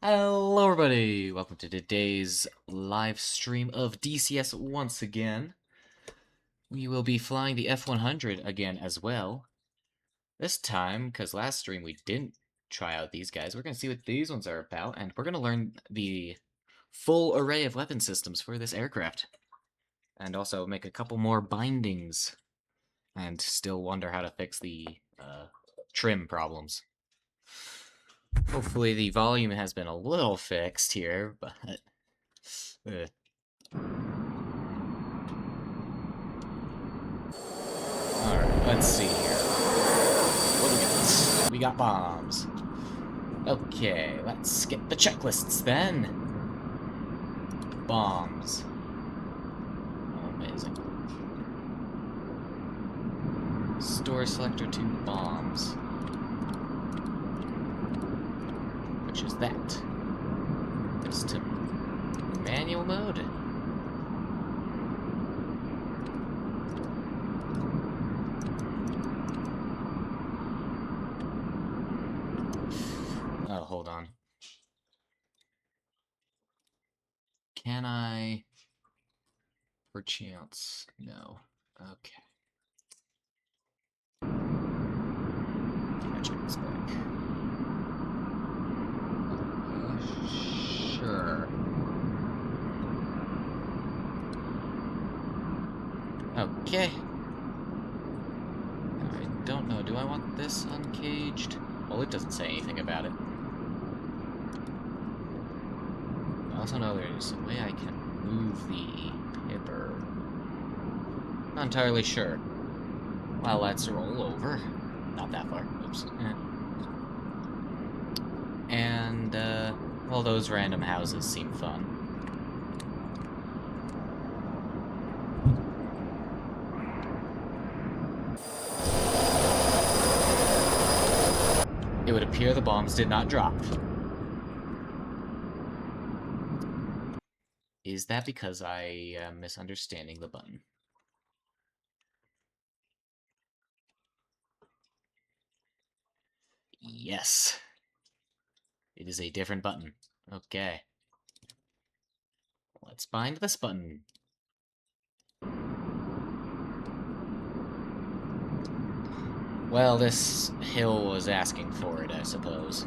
Hello everybody! Welcome to today's live stream of DCS once again. We will be flying the F-100 again as well. This time, because last stream we didn't try out these guys, we're going to see what these ones are about, and we're going to learn the full array of weapon systems for this aircraft. And also make a couple more bindings. And still wonder how to fix the trim problems. Hopefully the volume has been a little fixed here, but... Alright, let's see here. What do we got? We got bombs. Okay, let's get the checklists then. Bombs. Amazing. Store selector to bombs. Which is that? This to manual mode. Oh, hold on. Can I... perchance? No. Okay. Can I check this back? Sure. Okay. I don't know. Do I want this uncaged? Well, it doesn't say anything about it. I also know there's a way I can move the pipper. Not entirely sure. Well, let's roll over. Not that far. Oops. And, well, those random houses seem fun. It would appear the bombs did not drop. Is that because I am misunderstanding the button? Yes. It is a different button. Okay. Let's bind this button. Well, this hill was asking for it, I suppose.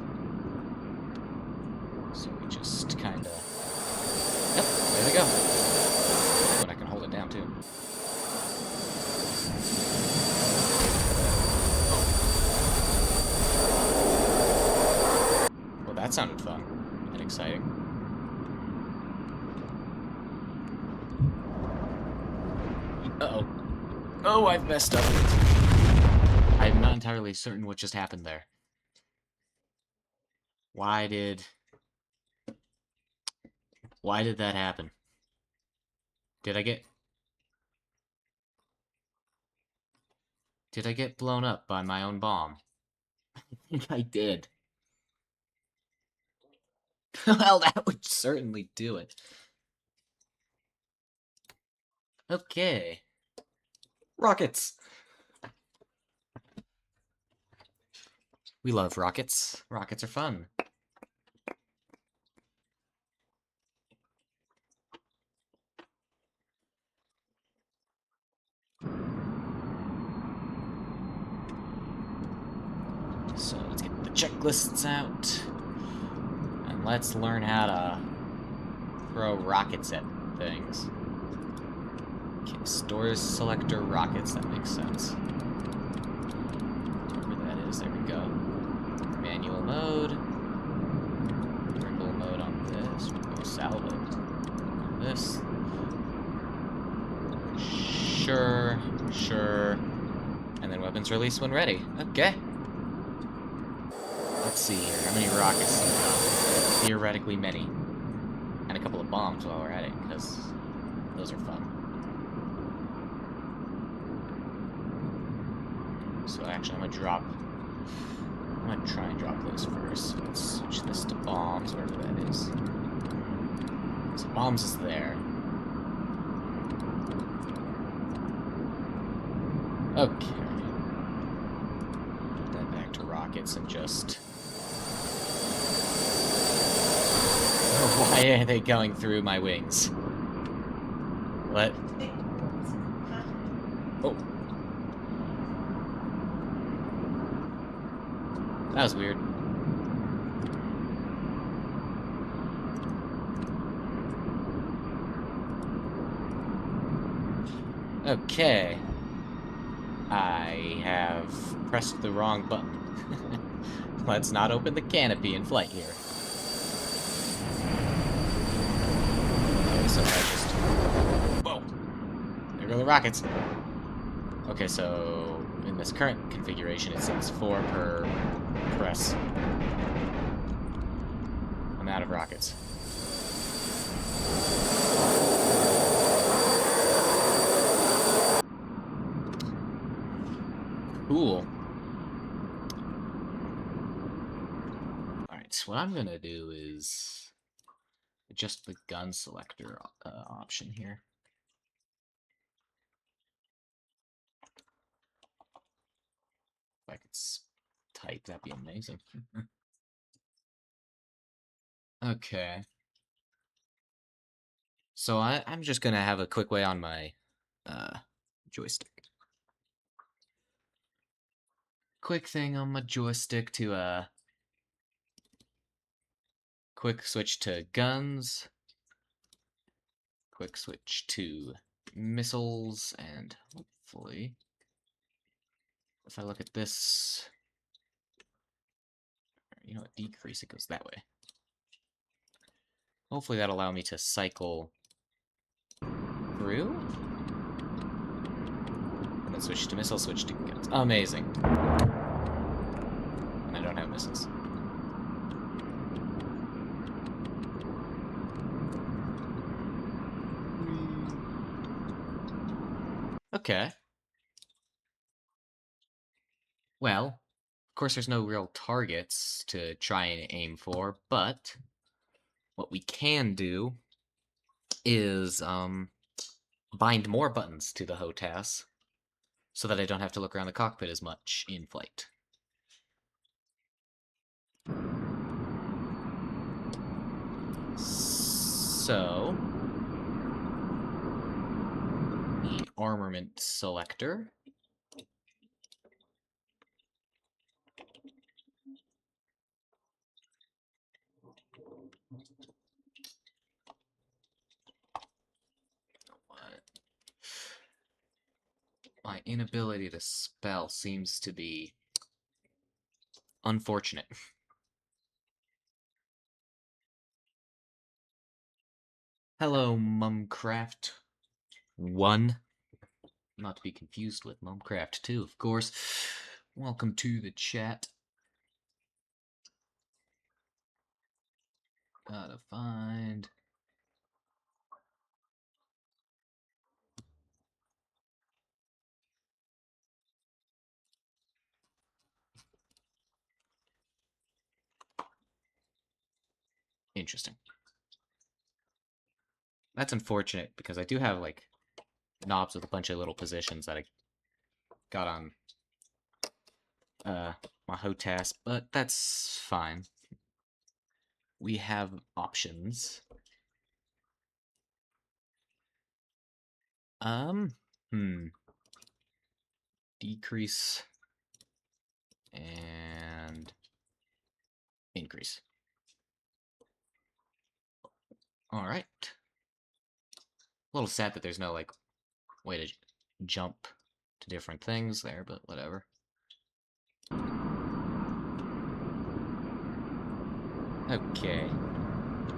So we just kinda... Yep, there we go. But I can hold it down, too. Well, that sounded fun and exciting. Uh-oh. Oh, I've messed up. I'm not entirely certain what just happened there. Why did that happen? Did I get blown up by my own bomb? I think I did. Well, that would certainly do it. Okay. Rockets! We love rockets. Rockets are fun. So let's get the checklists out. And let's learn how to throw rockets at things. Okay, stores selector rockets, that makes sense. Wherever that is, there we go. Manual mode. Vertical mode on this. Go salvo on this. Sure. And then weapons release when ready. Okay. Let's see here. How many rockets do we have? Theoretically many. And a couple of bombs while we're at it, because those are fun. So actually, I'm gonna try and drop those first. Let's switch this to bombs, wherever that is. So bombs is there. Okay. Put that back to rockets and just I hear they going through my wings. What? Oh. That was weird. Okay. I have pressed the wrong button. Let's not open the canopy in flight here. Okay, so I just... Whoa! There go the rockets. Okay, so in this current configuration, it says 4 per press. I'm out of rockets. Cool. Alright, so what I'm gonna do is adjust the gun selector option here. If I could type, that'd be amazing. Okay. So I'm just gonna have a quick way on my joystick. Quick thing on my joystick to quick switch to guns, quick switch to missiles, and hopefully if I look at this, you know what, decrease, it goes that way. Hopefully that'll allow me to cycle through. And then switch to missiles, switch to guns. Amazing. And I don't have missiles. Okay. Well, of course there's no real targets to try and aim for, but what we can do is bind more buttons to the HOTAS so that I don't have to look around the cockpit as much in flight. So, the armament selector. My inability to spell seems to be unfortunate. Hello, Mumcraft1. Not to be confused with Mumcraft2, of course. Welcome to the chat. Gotta find... Interesting. That's unfortunate, because I do have, like, knobs with a bunch of little positions that I got on my HOTAS, but that's fine. We have options. Decrease and increase. All right. A little sad that there's no, like, way to jump to different things there, but whatever. Okay.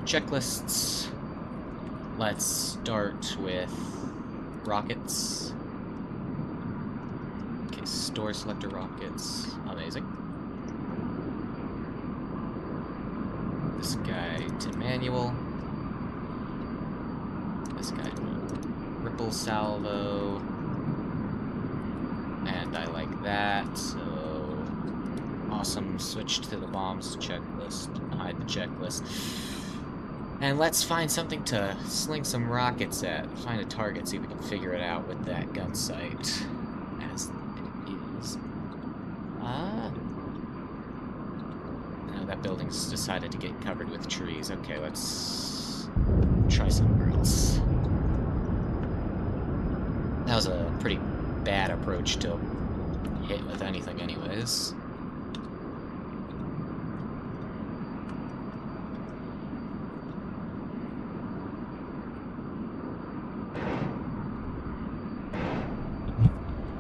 Checklists. Let's start with rockets. Okay, store selector rockets. Amazing. This guy to manual. This guy to ripple salvo. And I like that, so awesome. Switch to the bombs checklist. Hide the checklist. And let's find something to sling some rockets at. Find a target, see if we can figure it out with that gun sight. As it is. No, that building's decided to get covered with trees. Okay, let's Try somewhere else. That was a pretty bad approach to hit with anything anyways.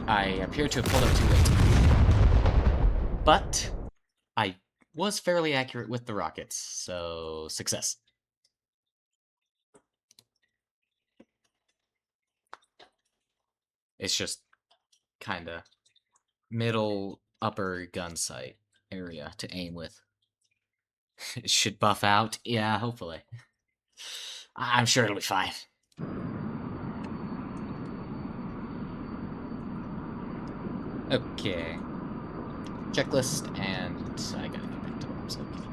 I appear to have pulled up too late. But I was fairly accurate with the rockets, so success. It's just kinda middle upper gun sight area to aim with. It should buff out. Yeah, hopefully. I'm sure it'll be fine. Okay. Checklist, and I gotta go back to bombs. Okay.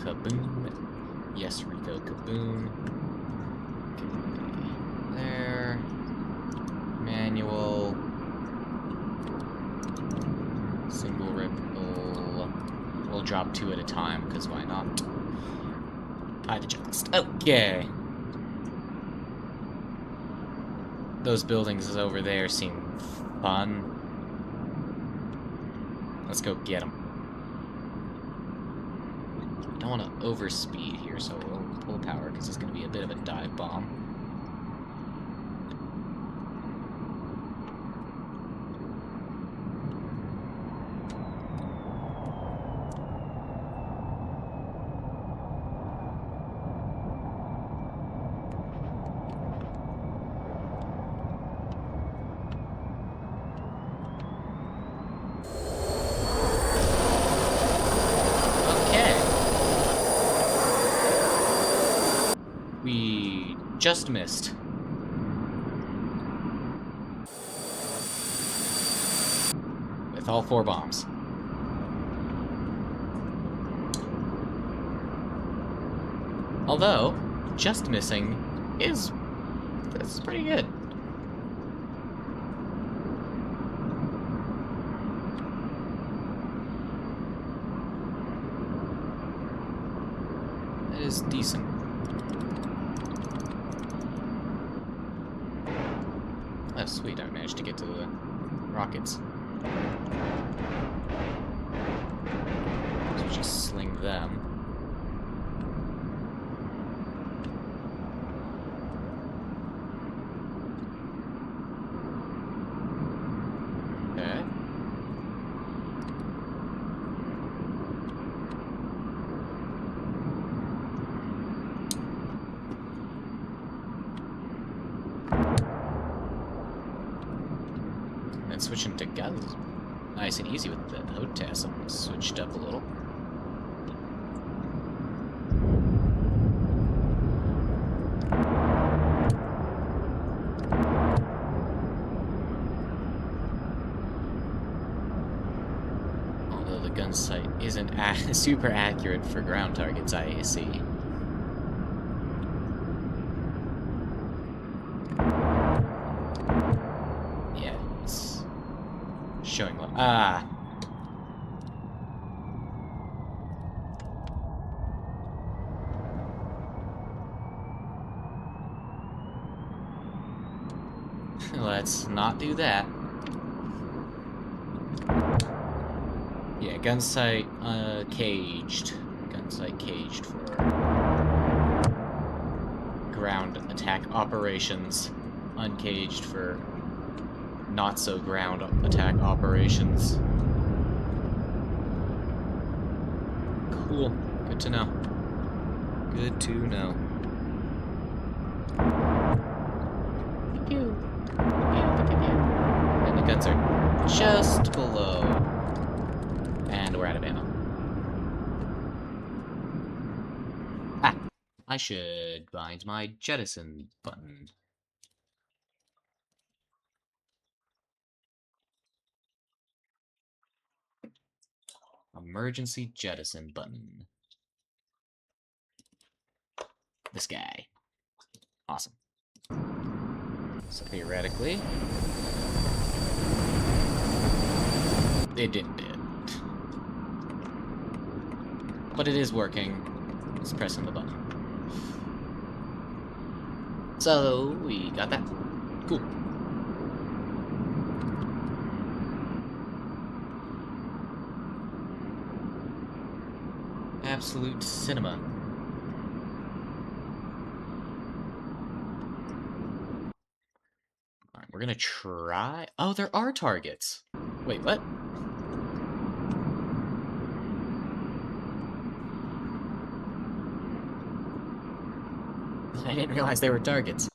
Kaboom. Yes, Rico, kaboom. Okay. There. Manual. Single ripple. We'll drop 2 at a time, because why not? Buy the checklist. Okay. Those buildings over there seem fun. Let's go get them. Don't want to overspeed here, so we'll pull power, because it's going to be a bit of a dive bomb. We just missed. With all 4 bombs. Although, just missing that's pretty good. That is decent. Oh, sweet, I managed to get to the rockets. So just sling them. Okay. And switching to guns. Nice and easy with the HOTAS. I'm switched up a little. Although the gun sight isn't super accurate for ground targets, I see. Showing what? Ah. Let's not do that. Yeah, gun sight caged. Gun sight caged for ground attack operations. Uncaged for not so ground attack operations. Cool. Good to know. Good to know. Pew. And the guns are just below. And we're out of ammo. Ah! I should find my jettison button. Emergency jettison button. This guy. Awesome. So theoretically, it didn't do it. But it is working. It's pressing the button. So, we got that. Cool. Absolute cinema. Alright, we're gonna try... Oh, there are targets! Wait, what? I didn't realize they were targets.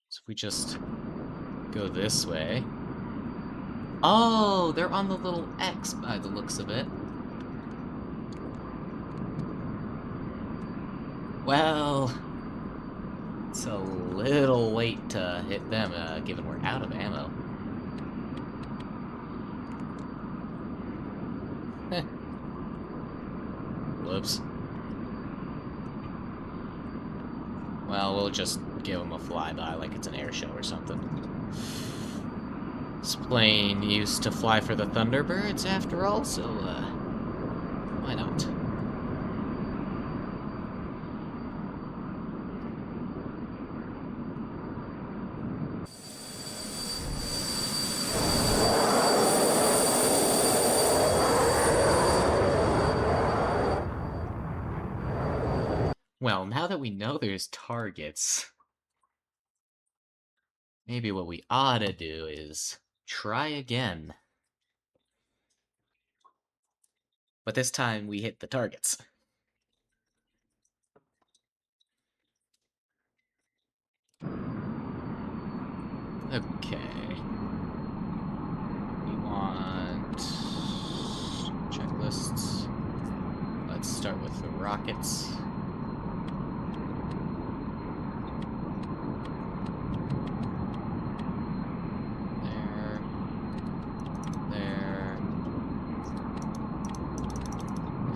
So if we just go this way... Oh, they're on the little X by the looks of it. Well, it's a little late to hit them, given we're out of ammo. Whoops. Well, we'll just give them a flyby like it's an air show or something. This plane used to fly for the Thunderbirds, after all, so, why not? Well, now that we know there's targets, maybe what we ought to do is try again. But this time we hit the targets. Okay. We want checklists. Let's start with the rockets.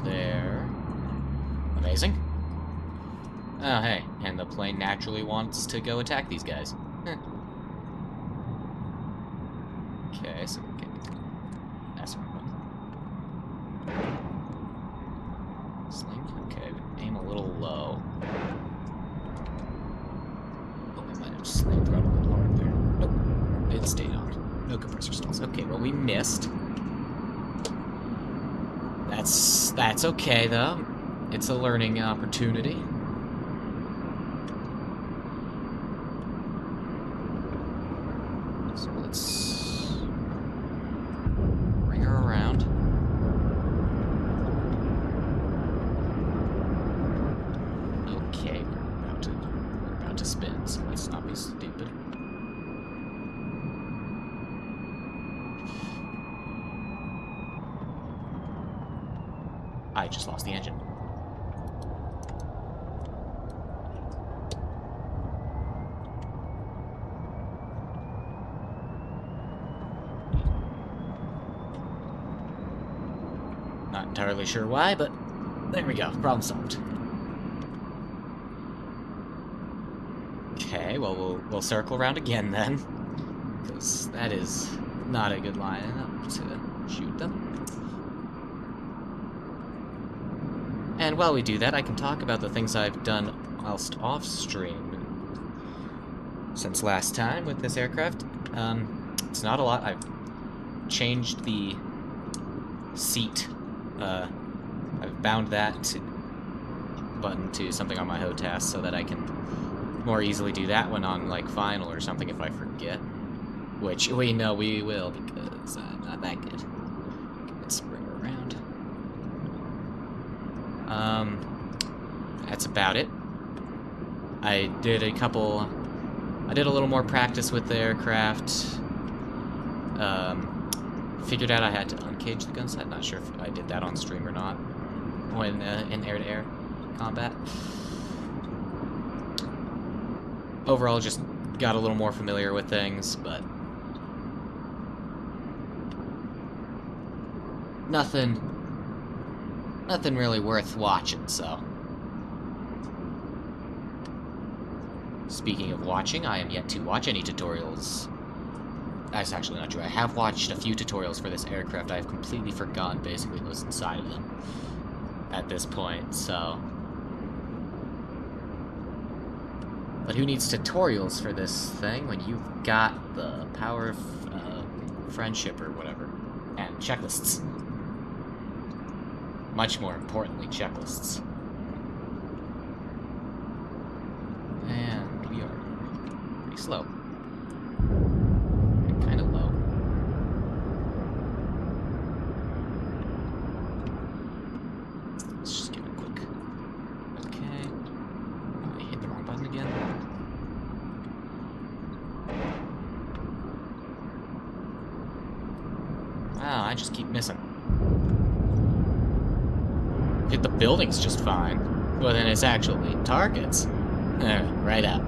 There. Amazing. Oh, hey, and the plane naturally wants to go attack these guys. Okay, so we can... That's the wrong one. Sling? Okay, aim a little low. Oh, we might have slammed right a little hard there. Nope, it stayed on. No compressor stalls. Okay, well, we missed. That's okay, though. It's a learning opportunity. So let's bring her around. Okay, we're about to spin, so let's not be stupid. I just lost the engine. Not entirely sure why, but there we go. Problem solved. Okay, well, we'll circle around again then, because that is not a good line up to shoot them. And while we do that, I can talk about the things I've done whilst off-stream since last time with this aircraft. It's not a lot. I've changed the seat. I've bound that button to something on my HOTAS so that I can more easily do that when on, like, final or something if I forget. Which we know we will, because I'm not that good. Let's bring her around. That's about it. I did a little more practice with the aircraft. Figured out I had to uncage the gunsight. I'm not sure if I did that on stream or not when in air-to-air combat. Overall, just got a little more familiar with things, but nothing really worth watching, so. Speaking of watching, I am yet to watch any tutorials That's actually not true. I have watched a few tutorials for this aircraft. I've completely forgotten basically what's inside of them at this point, so... But who needs tutorials for this thing when you've got the power of friendship or whatever? And checklists. Much more importantly, checklists. And we are pretty slow. Kind of low. Let's just give it a quick... Okay. I hit the wrong button again. Wow, I just keep missing. Hit the buildings just fine. Well, then it's actually targets. Right up.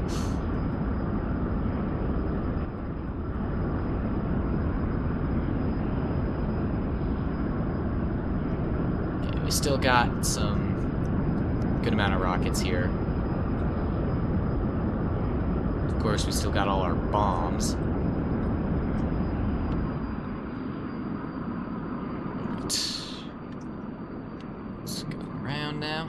Okay, we still got some good amount of rockets here. Of course, we still got all our bombs. Let's go around now.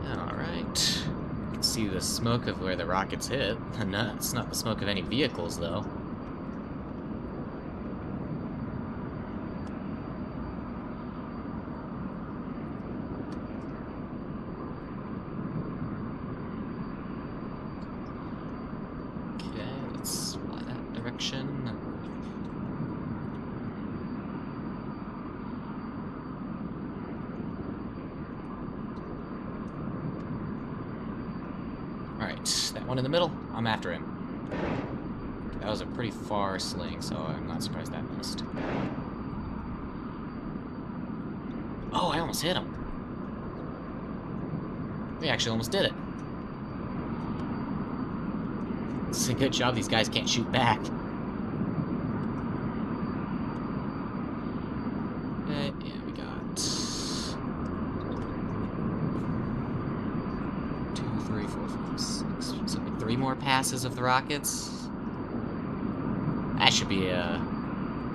Alright. You can see the smoke of where the rockets hit. No, it's not the smoke of any vehicles, though. Alright, that one in the middle, I'm after him. That was a pretty far sling, so I'm not surprised that missed. Oh, I almost hit him. We actually almost did it. It's a good job these guys can't shoot back. Okay, yeah, we got 2, 3, 4, 5, 6, so like 3 more passes of the rockets. That should be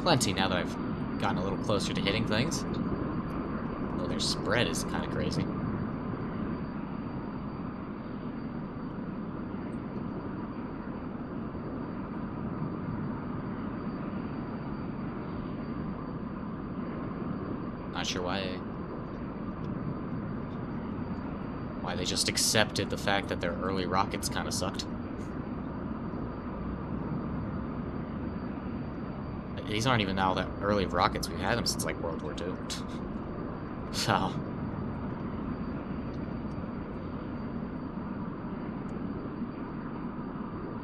plenty now that I've gotten a little closer to hitting things. Though their spread is kind of crazy. Not sure why they just accepted the fact that their early rockets kind of sucked. These aren't even now that early of rockets. We've had them since like World War II. So.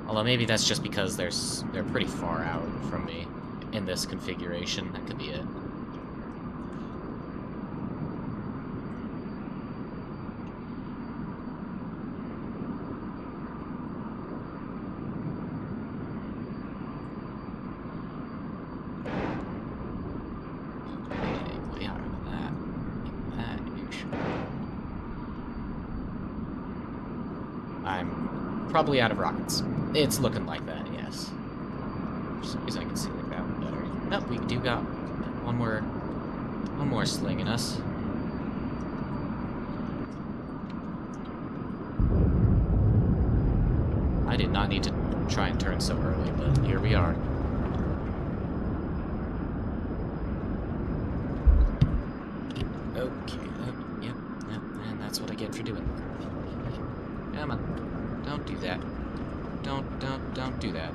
Although maybe that's just because they're pretty far out from me in this configuration. That could be it. I'm probably out of rockets. It's looking like that, yes. For some reason I can see like that one better. Nope, we do got one more sling in us. I did not need to try and turn so early, but here we are. Okay, yep, and that's what I get for doing. Come on, don't do that. Don't do that.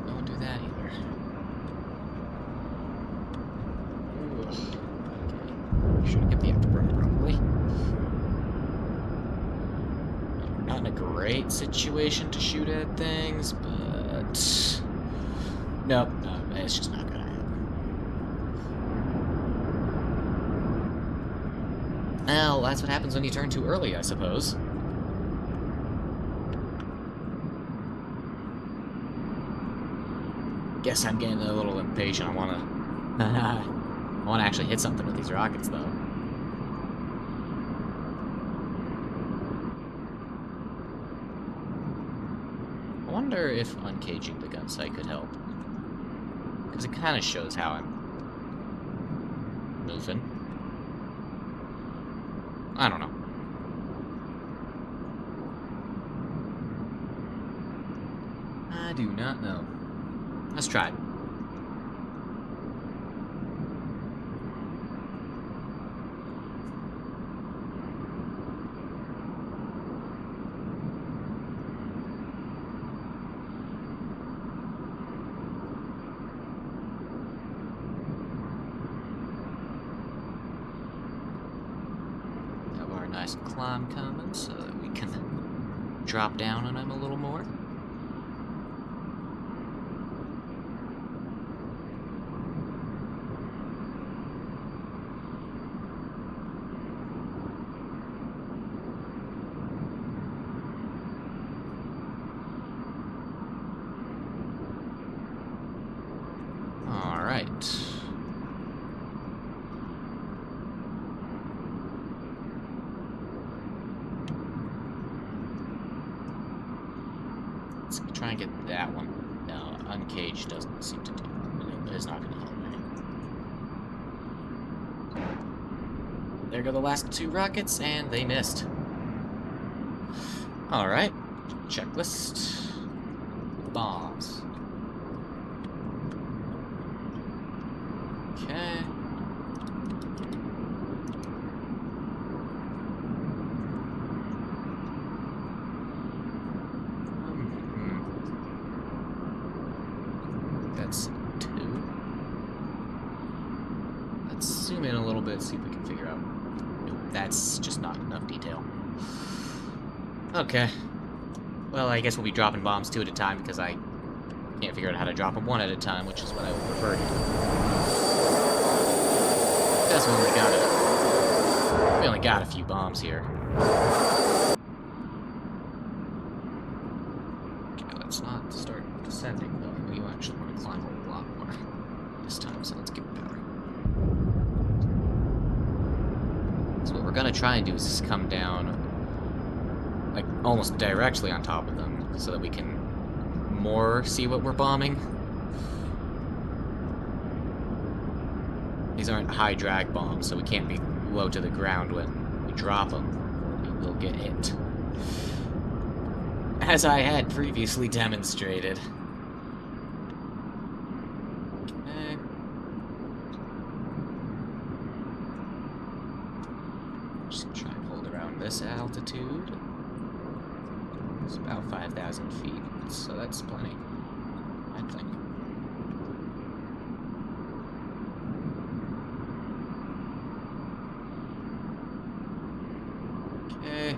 Don't do that either. Ooh. Okay, should have kept the afterburner probably. We're not in a great situation to shoot at things, but nope, no, it's just not gonna happen. Well, that's what happens when you turn too early, I suppose. Guess I'm getting a little impatient. I wanna... I wanna actually hit something with these rockets, though. I wonder if uncaging the gun sight could help. Because it kind of shows how I'm moving. I don't know. I do not know. Let's try it. Have our nice climb coming so that we can drop down on him a little more. Alright. Let's try and get that one. No, uncaged doesn't seem to do it. It's not going to help me. There go the last two rockets, and they missed. Alright. Checklist. Bombs. Okay. That's 2. Let's zoom in a little bit, see if we can figure out. Nope, that's just not enough detail. Okay. Well, I guess we'll be dropping bombs 2 at a time because I can't figure out how to drop them 1 at a time, which is what I would prefer to do. Because we only got a few bombs here. Okay, let's not start descending though. We actually want to climb a lot more this time, so let's give it power. So what we're gonna try and do is just come down like almost directly on top of them so that we can more see what we're bombing. These aren't high drag bombs, so we can't be low to the ground when we drop them. We will get hit. As I had previously demonstrated. Okay. Just try and hold around this altitude. It's about 5,000 feet, so that's plenty, I think. Okay.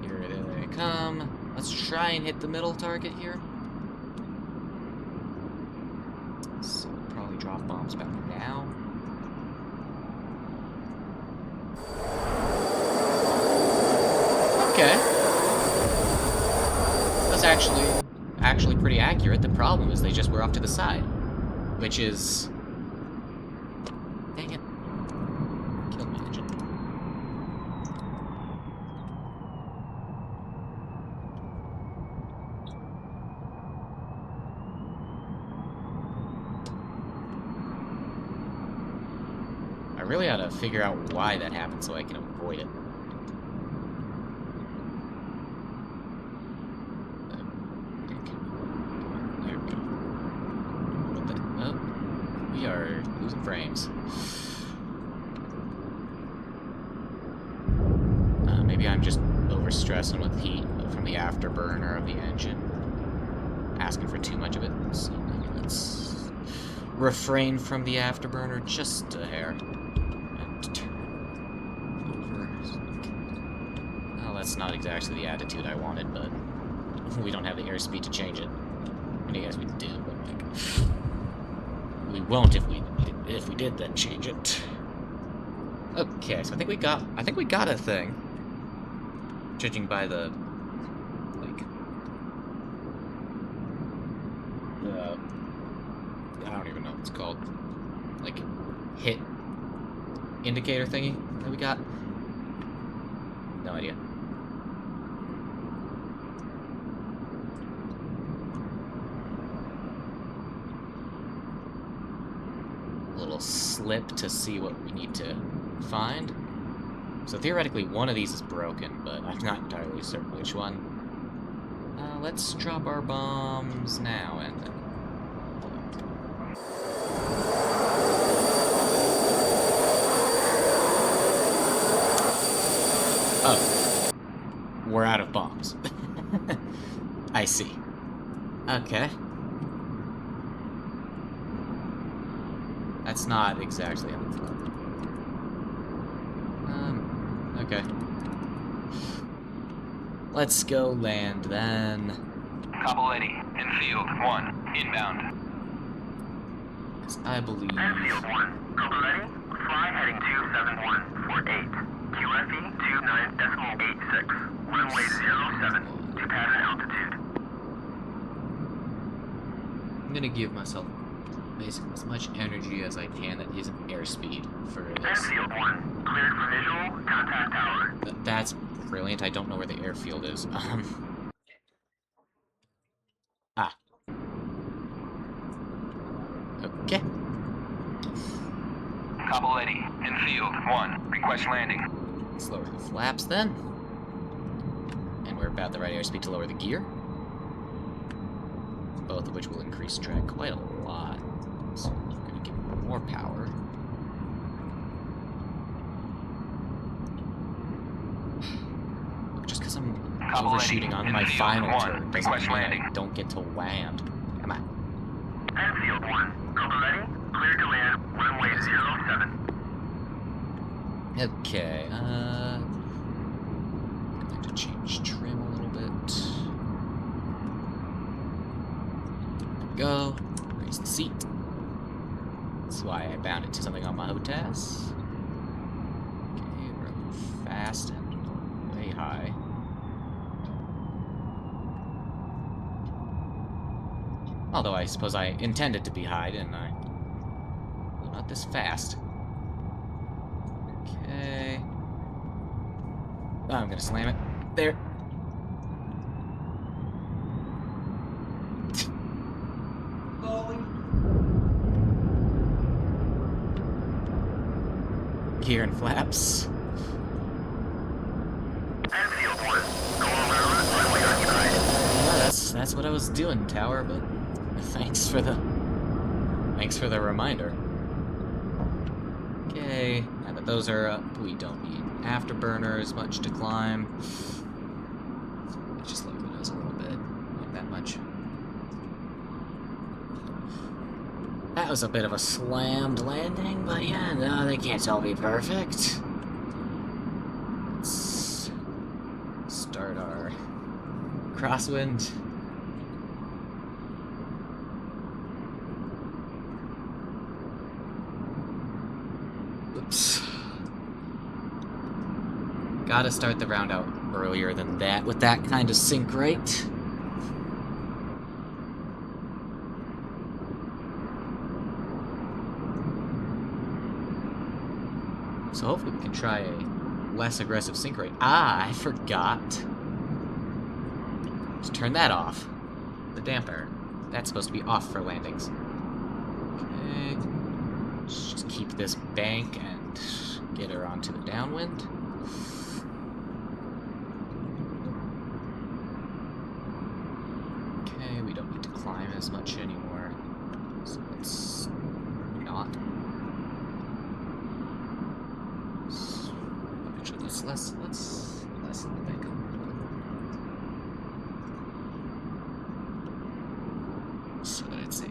Here they come. Let's try and hit the middle target here. So we'll probably drop bombs about now. Okay. That's actually pretty accurate. The problem is they just were off to the side, which is... Dang it. Kill my engine. I really ought to figure out why that happened so I can avoid it. We are losing frames. Maybe I'm just overstressing with heat from the afterburner of the engine. Asking for too much of it. So maybe let's refrain from the afterburner just a hair. And turn over. Well, that's not exactly the attitude I wanted, but we don't have the airspeed to change it. I guess we do, but like... We won't if we did then change it. Okay, so I think we got a thing. Judging by the it's called, like, hit indicator thingy that we got. No idea. A little slip to see what we need to find. So theoretically, one of these is broken, but I'm not entirely certain which one. Let's drop our bombs now and then. Oh. We're out of bombs. I see. Okay. That's not exactly how it's done. Okay. Let's go land then. Couple Eddie, infield 1, inbound. Because I believe... Infield 1, couple Eddie, fly heading 27148. QFE 29.86, runway 07, to pattern altitude. I'm gonna give myself basically as much energy as I can that isn't airspeed for this. Infield 1, cleared for visual, contact tower. That's brilliant. I don't know where the airfield is. Okay. Couple Eddie, infield 1, request landing. Let's lower the flaps then. And we're about the right airspeed to lower the gear. Both of which will increase drag quite a lot. So we're going to give it more power. Just because I'm overshooting on my final turn doesn't mean I don't get to land. Come on. Infield 1, couple Eddie, cleared to land, runway 07. Okay, I have to change trim a little bit. There we go. Raise the seat. That's why I bound it to something on my HOTAS. Okay, we're a little fast and way high. Although I suppose I intended to be high, didn't I? Well, not this fast. Okay. Oh, I'm gonna slam it. There. Gear and flaps. Infield 1, go around, runway occupied. Yeah, that's what I was doing, Tower, but thanks for the reminder. Okay, now that those are up, we don't need afterburners much to climb. Let's just lower the nose a little bit, not that much. That was a bit of a slammed landing, but yeah, no, they can't all be perfect. Let's start our crosswind. Oops. Gotta start the round out earlier than that with that kind of sync rate. So hopefully we can try a less aggressive sync rate. Ah, I forgot to turn that off. The damper. That's supposed to be off for landings. Okay. Let's just keep this bank and get her onto the downwind. Okay, we don't need to climb as much anymore. So let's not. Actually, let's lessen the bank a little bit. So that it's a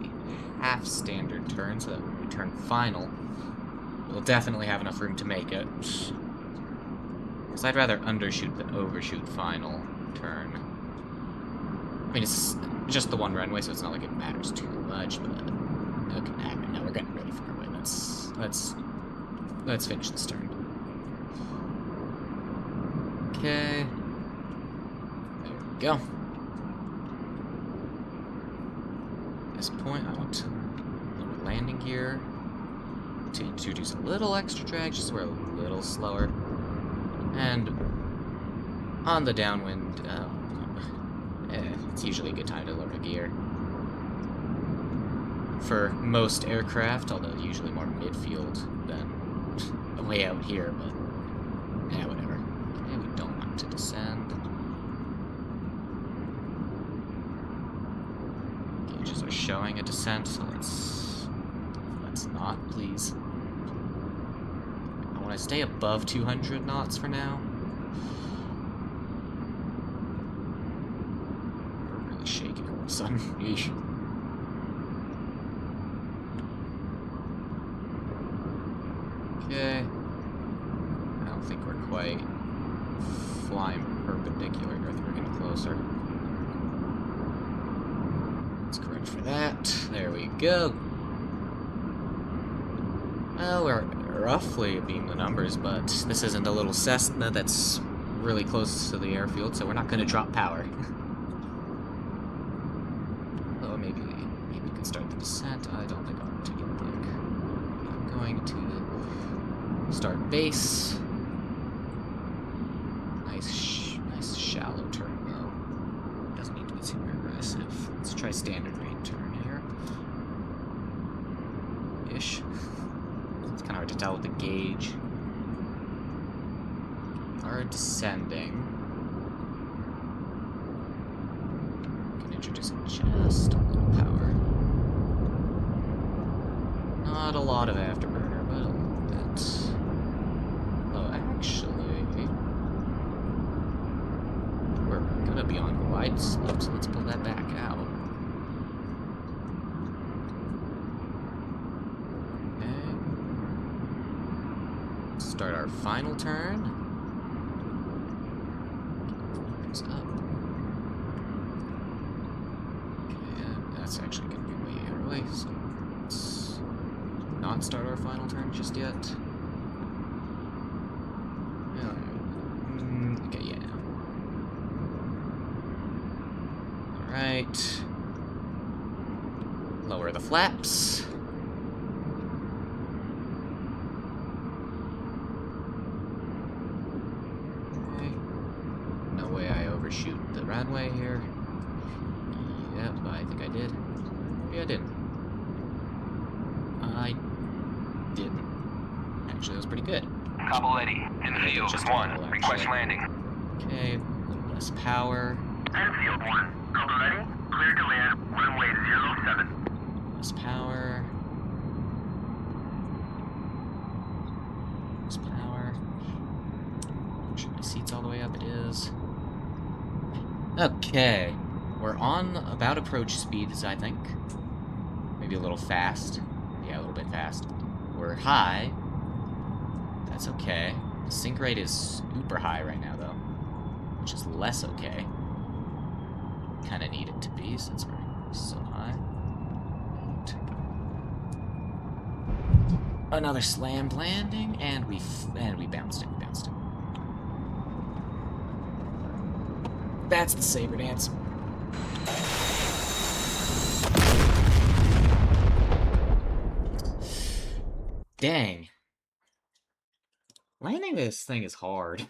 half standard turn, so that when we turn final, we'll definitely have enough room to make it. Because I'd rather undershoot than overshoot final turn. I mean, it's just the one runway, so it's not like it matters too much, but... Okay, now we're getting really far away. Let's finish this turn. Okay. There we go. At this point, I want to lower landing gear to introduce a little extra drag, just so we're a little slower. And on the downwind, it's usually a good time to lower gear. For most aircraft, although usually more midfield than way out here, but yeah, whatever. Okay, we don't want to descend. Gauges are showing a descent, so let's not, please. I want to stay above 200 knots for now. We're really shaking all of a sudden. Eesh. Okay. I don't think we're quite flying perpendicular. I think we're getting closer. Let's correct for that. There we go. Well, we're roughly beating the numbers, but this isn't a little Cessna that's really close to the airfield, so we're not going to drop power. Oh, maybe we can start the descent. I don't think I'm taking a pick. I'm going to start base. Nice shallow turn though. Doesn't need to be super aggressive. Let's try standard rate turn here. Ish. It's kind of hard to tell with the gauge. We are descending. Can introduce just a little power. Not a lot of afterburner, but a little bit. Oh, actually, we're gonna be on glide slope, so let's pull that back out. Okay. Start our final turn. It's up. Okay, that's actually gonna be way early, so let's not start our final turn just yet. Okay, yeah. Alright. Lower the flaps. Okay. No way I overshoot the runway here. Yep, I think I did. Maybe I didn't. I didn't. Actually, that was pretty good. Coppoletti, infield Just 1, a little, request actually. landing. Okay, a little less power. Enfield 1, Coppoletti, clear to land, runway 07. Less power. Less power. Make sure my seat's all the way up. It is. Okay. We're on about approach speeds, I think. Maybe a little fast. Yeah, a little bit fast. We're high. That's okay. The sync rate is super high right now, though. Which is less okay. Kind of need it to be, since we're so high. Another slammed landing, and we bounced it. We bounced it. That's the saber dance. Dang. Landing this thing is hard.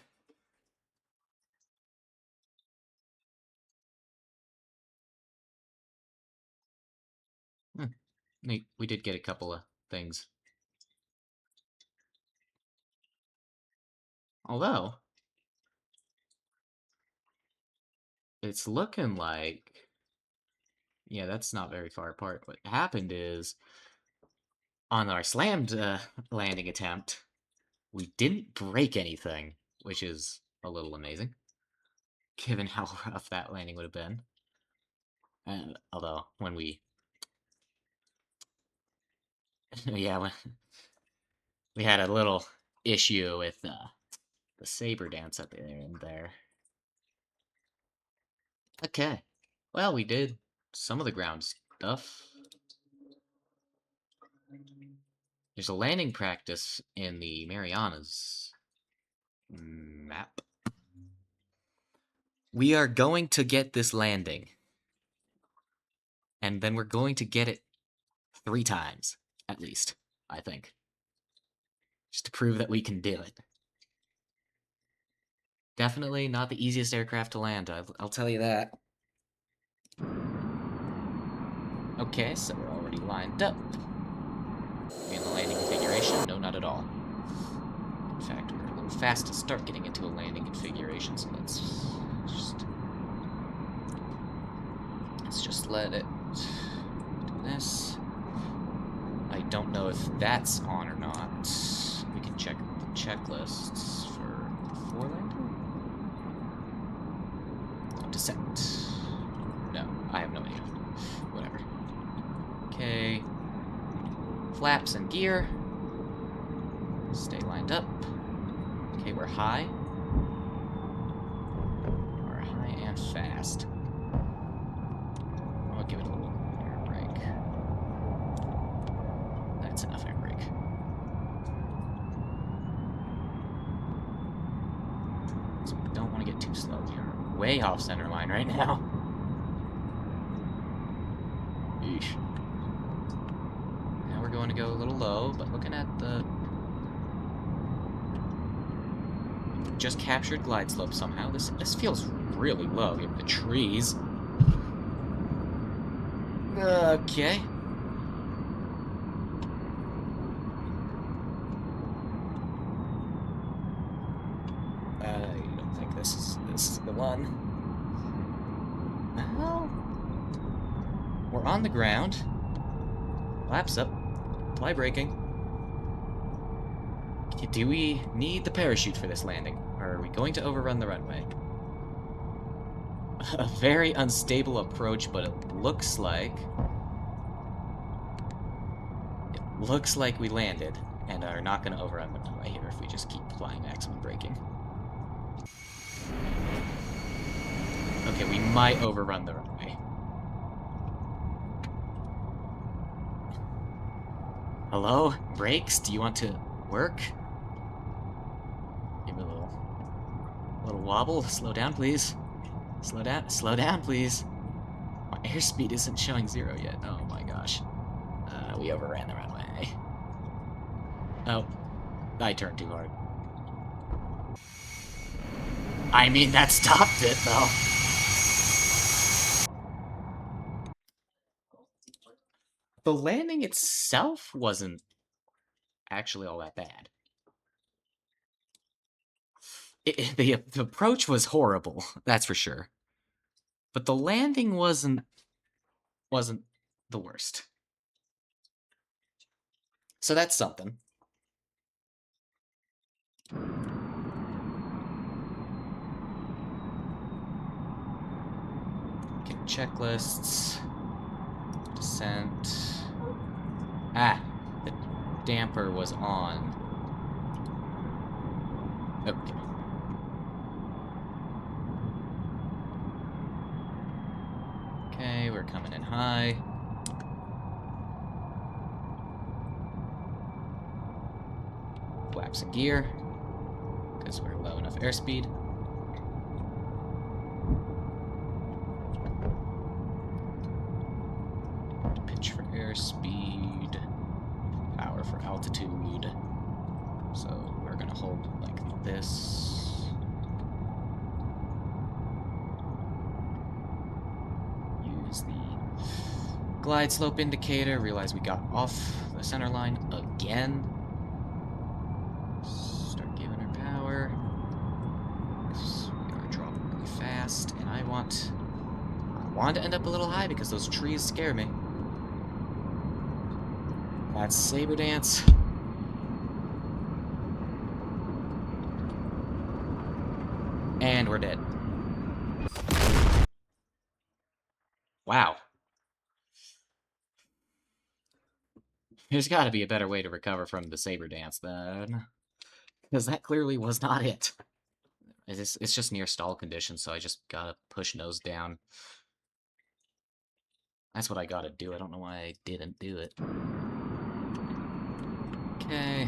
We did get a couple of things. Although, it's looking like... Yeah, that's not very far apart. What happened is, on our slammed landing attempt, we didn't break anything, which is a little amazing, given how rough that landing would have been. Although, when we... yeah, we had a little issue with the saber dance at the end there. Okay. Well, we did some of the ground stuff. There's a landing practice in the Marianas map. We are going to get this landing. And then we're going to get it 3 times. at least, I think. Just to prove that we can do it. Definitely not the easiest aircraft to land, I'll tell you that. Okay, so we're already lined up. Are we in the landing configuration? No, not at all. In fact, we're a little fast to start getting into a landing configuration, so let's just let it do this. I don't know if that's on or not. We can check the checklists for before landing. Oh, descent. No, I have no idea. Whatever. Okay. Flaps and gear. Stay lined up. Okay, we're high. We're high and fast. I'll give it a little air brake. That's enough air brake. So we don't want to get too slow. We are way off center line right now. Yeesh. Now we're going to go a little low, but looking at the... just captured glide slope somehow. This feels really low. We have the trees. Okay. I don't think this is the one. Well, we're on the ground. Flaps up. Apply braking. Do we need the parachute for this landing? Or are we going to overrun the runway? A very unstable approach, but it looks like we landed and are not going to overrun the runway here if we just keep applying maximum braking. Okay, we might overrun the runway. Hello? Brakes? Do you want to work? Give me a little wobble. Slow down, please. Slow down, please. My airspeed isn't showing 0 yet. Oh my gosh. We overran the runway. Oh, I turned too hard. I mean, that stopped it, though. The landing itself wasn't actually all that bad. The approach was horrible, that's for sure. But the landing wasn't the worst. So that's something. Okay, checklists. Descent. Ah, the damper was on. Okay. Okay, we're coming in high. Flaps and gear, because we're low enough airspeed. Pitch for airspeed, power for altitude. So we're gonna hold like this. Use the glide slope indicator. Realize we got off the center line again. Start giving her power. We are dropping really fast, and I want to end up a little high because those trees scare me. That's Saber Dance. And we're dead. Wow. There's got to be a better way to recover from the Saber Dance then. Because that clearly was not it. It's just near stall conditions, so I just gotta push nose down. That's what I gotta do. I don't know why I didn't do it. Okay.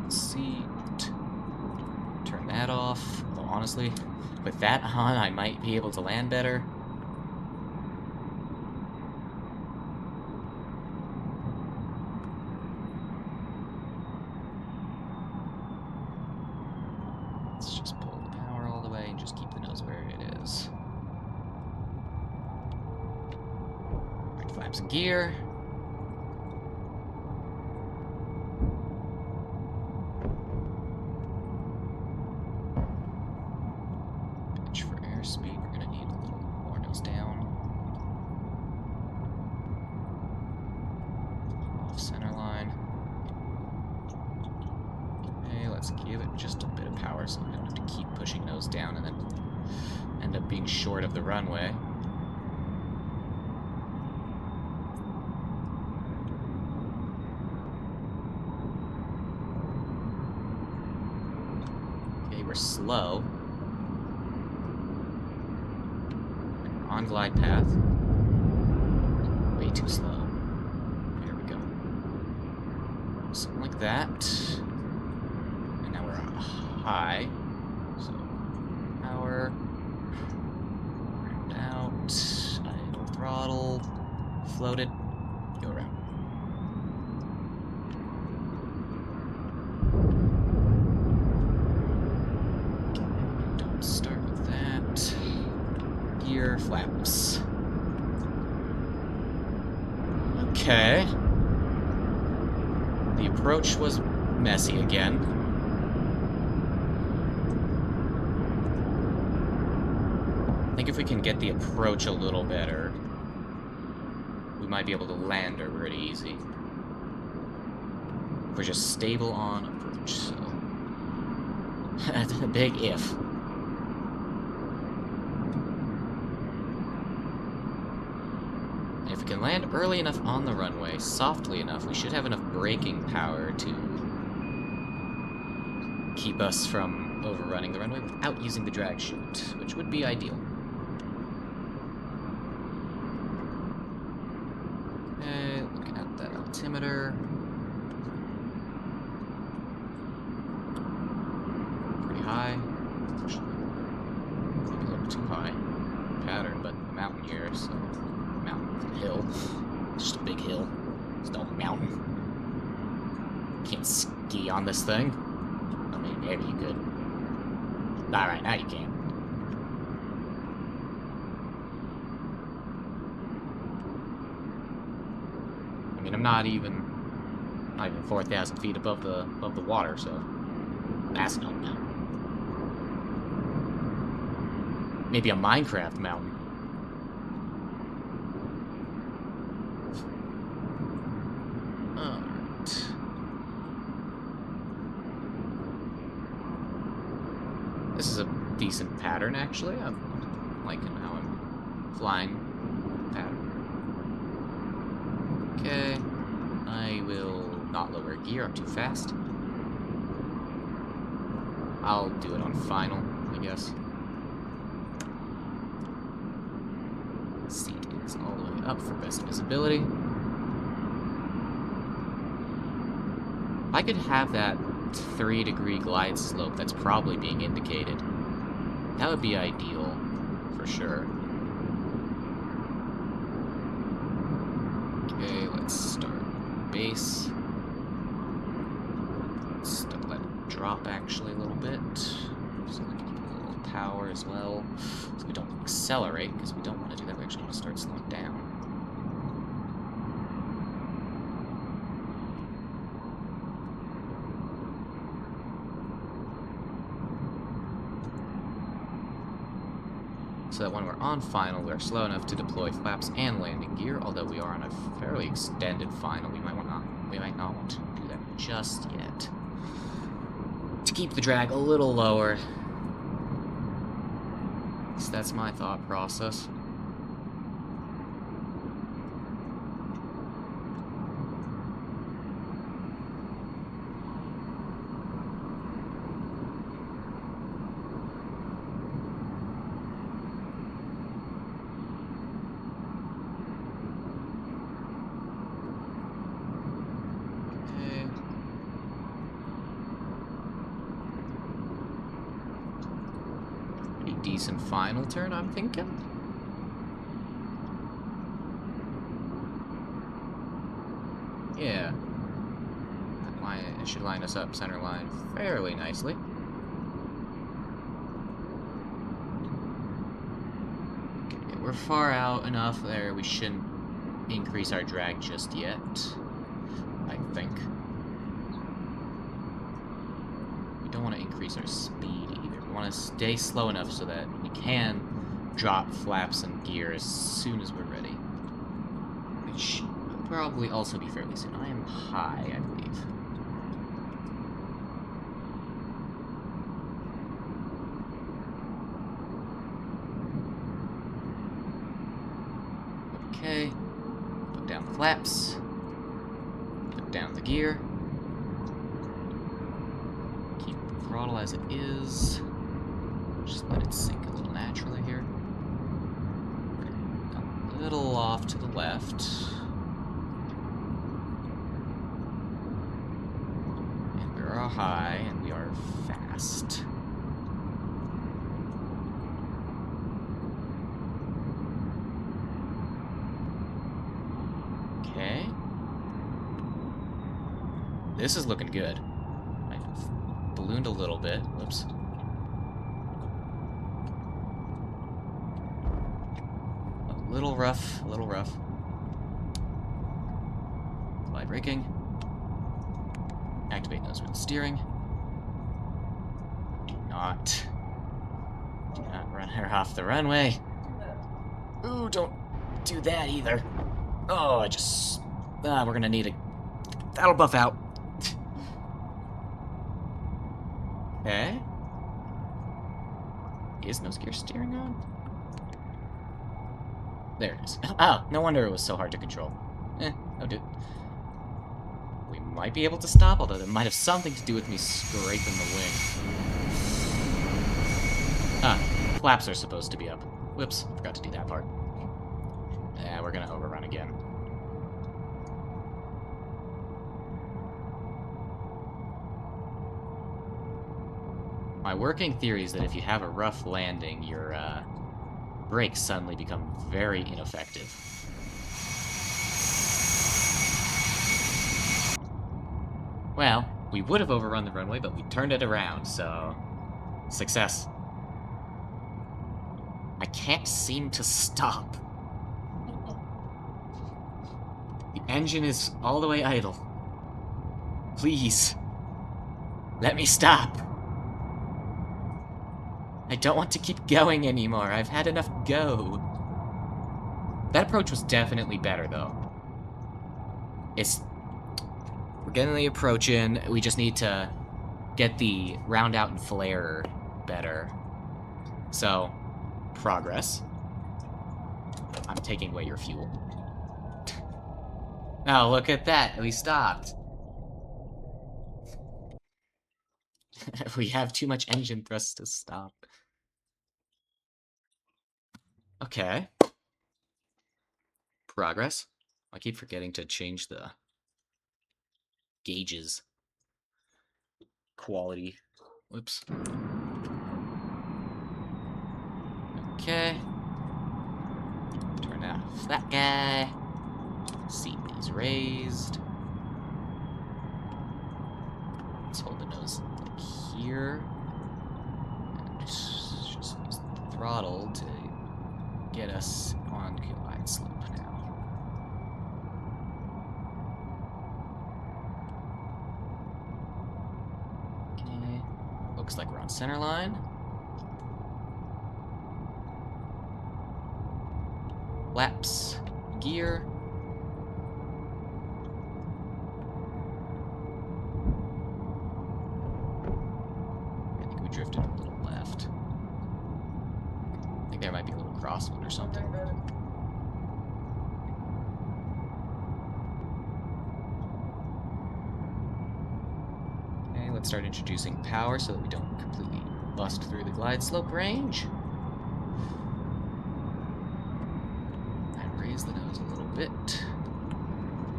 Seat. Turn that off. Although honestly, with that on, I might be able to land better. Flaps and gear. Pitch for airspeed. We're gonna need a little more nose down. Off center line. Okay, let's give it just a bit of power so we don't have to keep pushing nose down and then end up being short of the runway. We're slow. On glide path. Way too slow. There we go. Something like that. And now we're high. So, power. Round out. Idle throttle. Float it. Go around. Gear flaps. Okay. The approach was messy again. I think if we can get the approach a little better, we might be able to land her pretty easy. If we're just stable on approach, so... That's a big if. If we can land early enough on the runway, softly enough, we should have enough braking power to keep us from overrunning the runway without using the drag chute, which would be ideal. Okay, looking at that altimeter. Pretty high. Actually, maybe a little too high. Pattern, but a mountain here, so... hill. It's just a big hill. It's no mountain. Can't ski on this thing. I mean, maybe you could. Alright, now you can. I mean, I'm not even 4,000 feet above the water, so that's no mountain. Maybe a Minecraft mountain. This is a decent pattern, actually. I'm liking how I'm flying pattern. Okay. I will not lower gear. I'm too fast. I'll do it on final, I guess. Seat is all the way up for best visibility. If I could have that 3-degree glide slope that's probably being indicated, that would be ideal for sure. Okay, let's start base. Let's let it drop actually a little bit, so we can get a little power as well, so we don't accelerate, because we don't want to do that. We actually want to start slowing down. So that when we're on final, we're slow enough to deploy flaps and landing gear. Although we are on a fairly extended final, we might not want to do that just yet. To keep the drag a little lower. So that's my thought process. Decent final turn, I'm thinking. Yeah. It should line us up center line fairly nicely. Okay, we're far out enough there. We shouldn't increase our drag just yet, I think. We don't want to increase our speed either. We want to stay slow enough so that we can drop flaps and gear as soon as we're ready. Which will probably also be fairly soon. I am high, I believe. Okay. Put down the flaps. Put down the gear. Keep the throttle as it is. Just let it sink a little naturally here. A little off to the left. And we are high, and we are fast. Okay. This is looking good. I've ballooned a little bit. Whoops. A little rough, a little rough. Glide braking. Activate nose wheel steering. Do not run her off the runway. Ooh, don't do that either. Oh, we're gonna need a... That'll buff out. Okay. Is nose gear steering on? There it is. Oh, no wonder it was so hard to control. No dude. We might be able to stop, although that might have something to do with me scraping the wing. Ah, flaps are supposed to be up. Whoops, forgot to do that part. Yeah, we're gonna overrun again. My working theory is that if you have a rough landing, your brakes suddenly become very ineffective. Well, we would have overrun the runway, but we turned it around, so... Success. I can't seem to stop. The engine is all the way idle. Please. Let me stop. I don't want to keep going anymore. I've had enough go. That approach was definitely better, though. We're getting the approach in. We just need to get the round out and flare better. So, progress. I'm taking away your fuel. Oh, look at that. We stopped. We have too much engine thrust to stop. Okay. Progress. I keep forgetting to change the gauges. Quality. Whoops. Okay. Turn off that guy. Seat is raised. Let's hold the nose like here. And just use the throttle to get us on glide slope now. Okay. Looks like we're on center line. Flaps. Gear. I think we drifted a little left. I think there might be a little crosswind or something. Okay, let's start introducing power so that we don't completely bust through the glide slope range. And raise the nose a little bit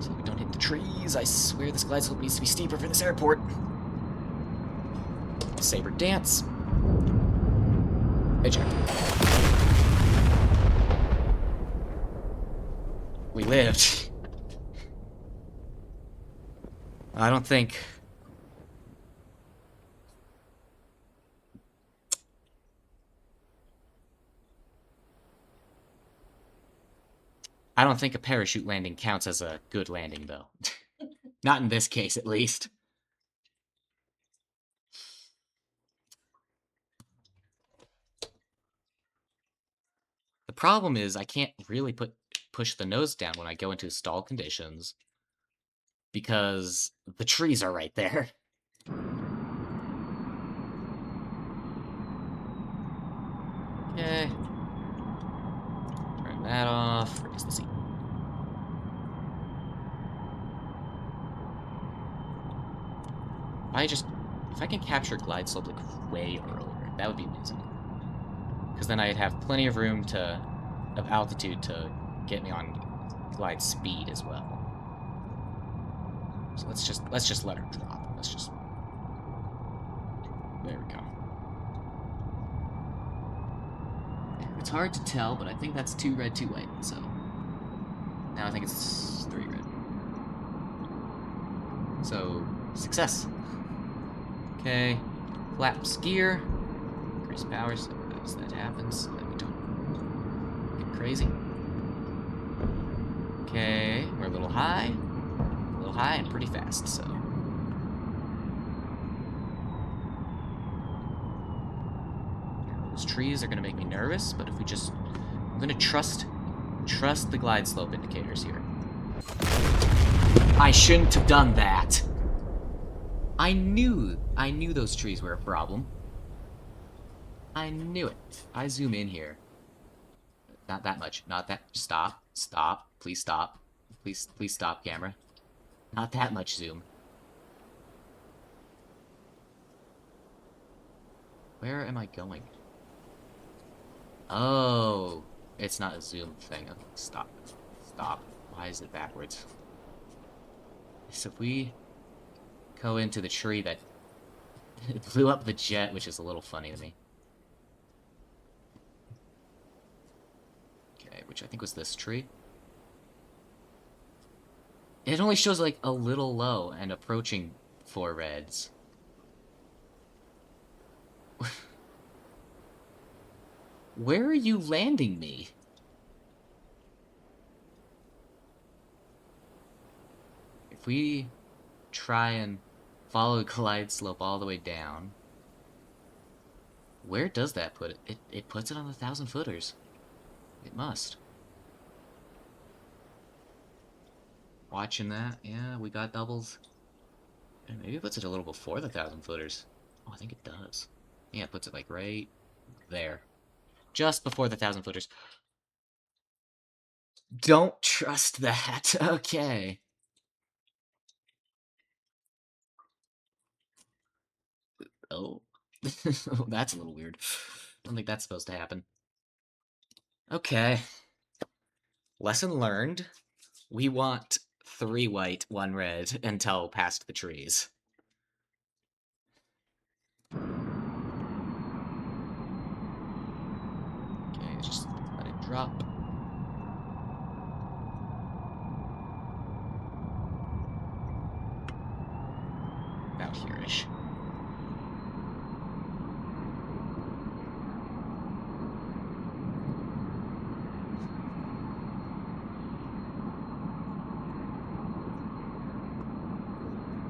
so that we don't hit the trees. I swear this glide slope needs to be steeper for this airport. Saber dance. Eject. We lived. I don't think... I don't think a parachute landing counts as a good landing, though. Not in this case, at least. The problem is I can't really push the nose down when I go into stall conditions because the trees are right there. Okay. Turn that off. Raise the seat. If I can capture glide slope like way earlier, that would be amazing. Because then I'd have plenty of room of altitude to get me on glide speed as well. So let's just let her drop. There we go. It's hard to tell, but I think that's 2 red, 2 white. So now I think it's 3 red. So success. Okay, flaps gear, increase power so as that happens, so that we don't get crazy. Okay, we're a little high and pretty fast, so. Those trees are gonna make me nervous, but if we just, I'm gonna trust the glide slope indicators here. I shouldn't have done that. I knew those trees were a problem. I knew it. I zoom in here. Not that much. Not that. Stop. Stop. Please stop. Please stop, camera. Not that much zoom. Where am I going? Oh, it's not a zoom thing. Stop. Stop. Why is it backwards? So if we go into the tree that blew up the jet, which is a little funny to me. Okay, which I think was this tree. It only shows like a little low and approaching 4 reds. Where are you landing me? If we try and follow a glide slope all the way down, where does that put it? It puts it on the 1,000 footers. It must. Watching that, yeah, we got doubles. And maybe it puts it a little before the 1,000 footers. Oh, I think it does. Yeah, it puts it like right there. Just before the 1,000 footers. Don't trust that. Okay. Oh. That's a little weird. I don't think that's supposed to happen. Okay. Lesson learned. We want 3 white, 1 red until past the trees. Okay, just let it drop. About here-ish.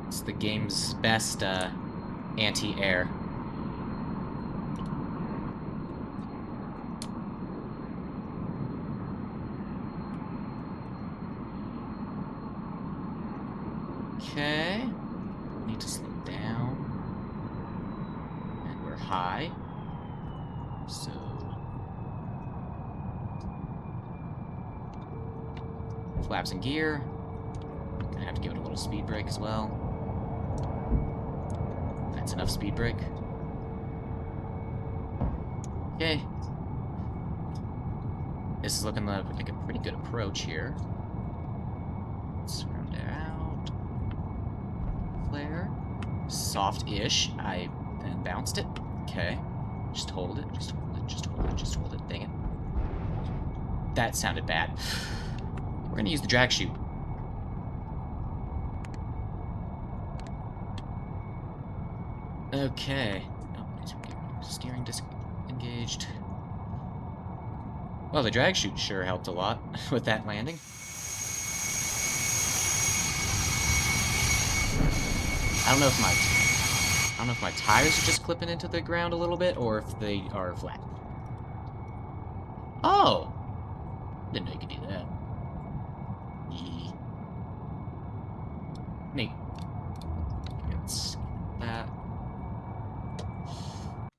It's the game's best anti-air. Okay. Need to slow down. And we're high. So flaps and gear. Gonna have to give it a little speed brake as well. That's enough speed brake. Okay. This is looking like a pretty good approach here. Let's round it out. Flare. Soft-ish. I then bounced it. Okay. Just hold it. Just hold it. Just hold it. Just hold it. Dang it. That sounded bad. We're gonna use the drag chute. Okay. Oh, steering disc engaged. Well, the drag chute sure helped a lot with that landing. I don't know if my tires are just clipping into the ground a little bit, or if they are flat. Oh! Didn't know you could do that. Yee. Neat. Let's get that.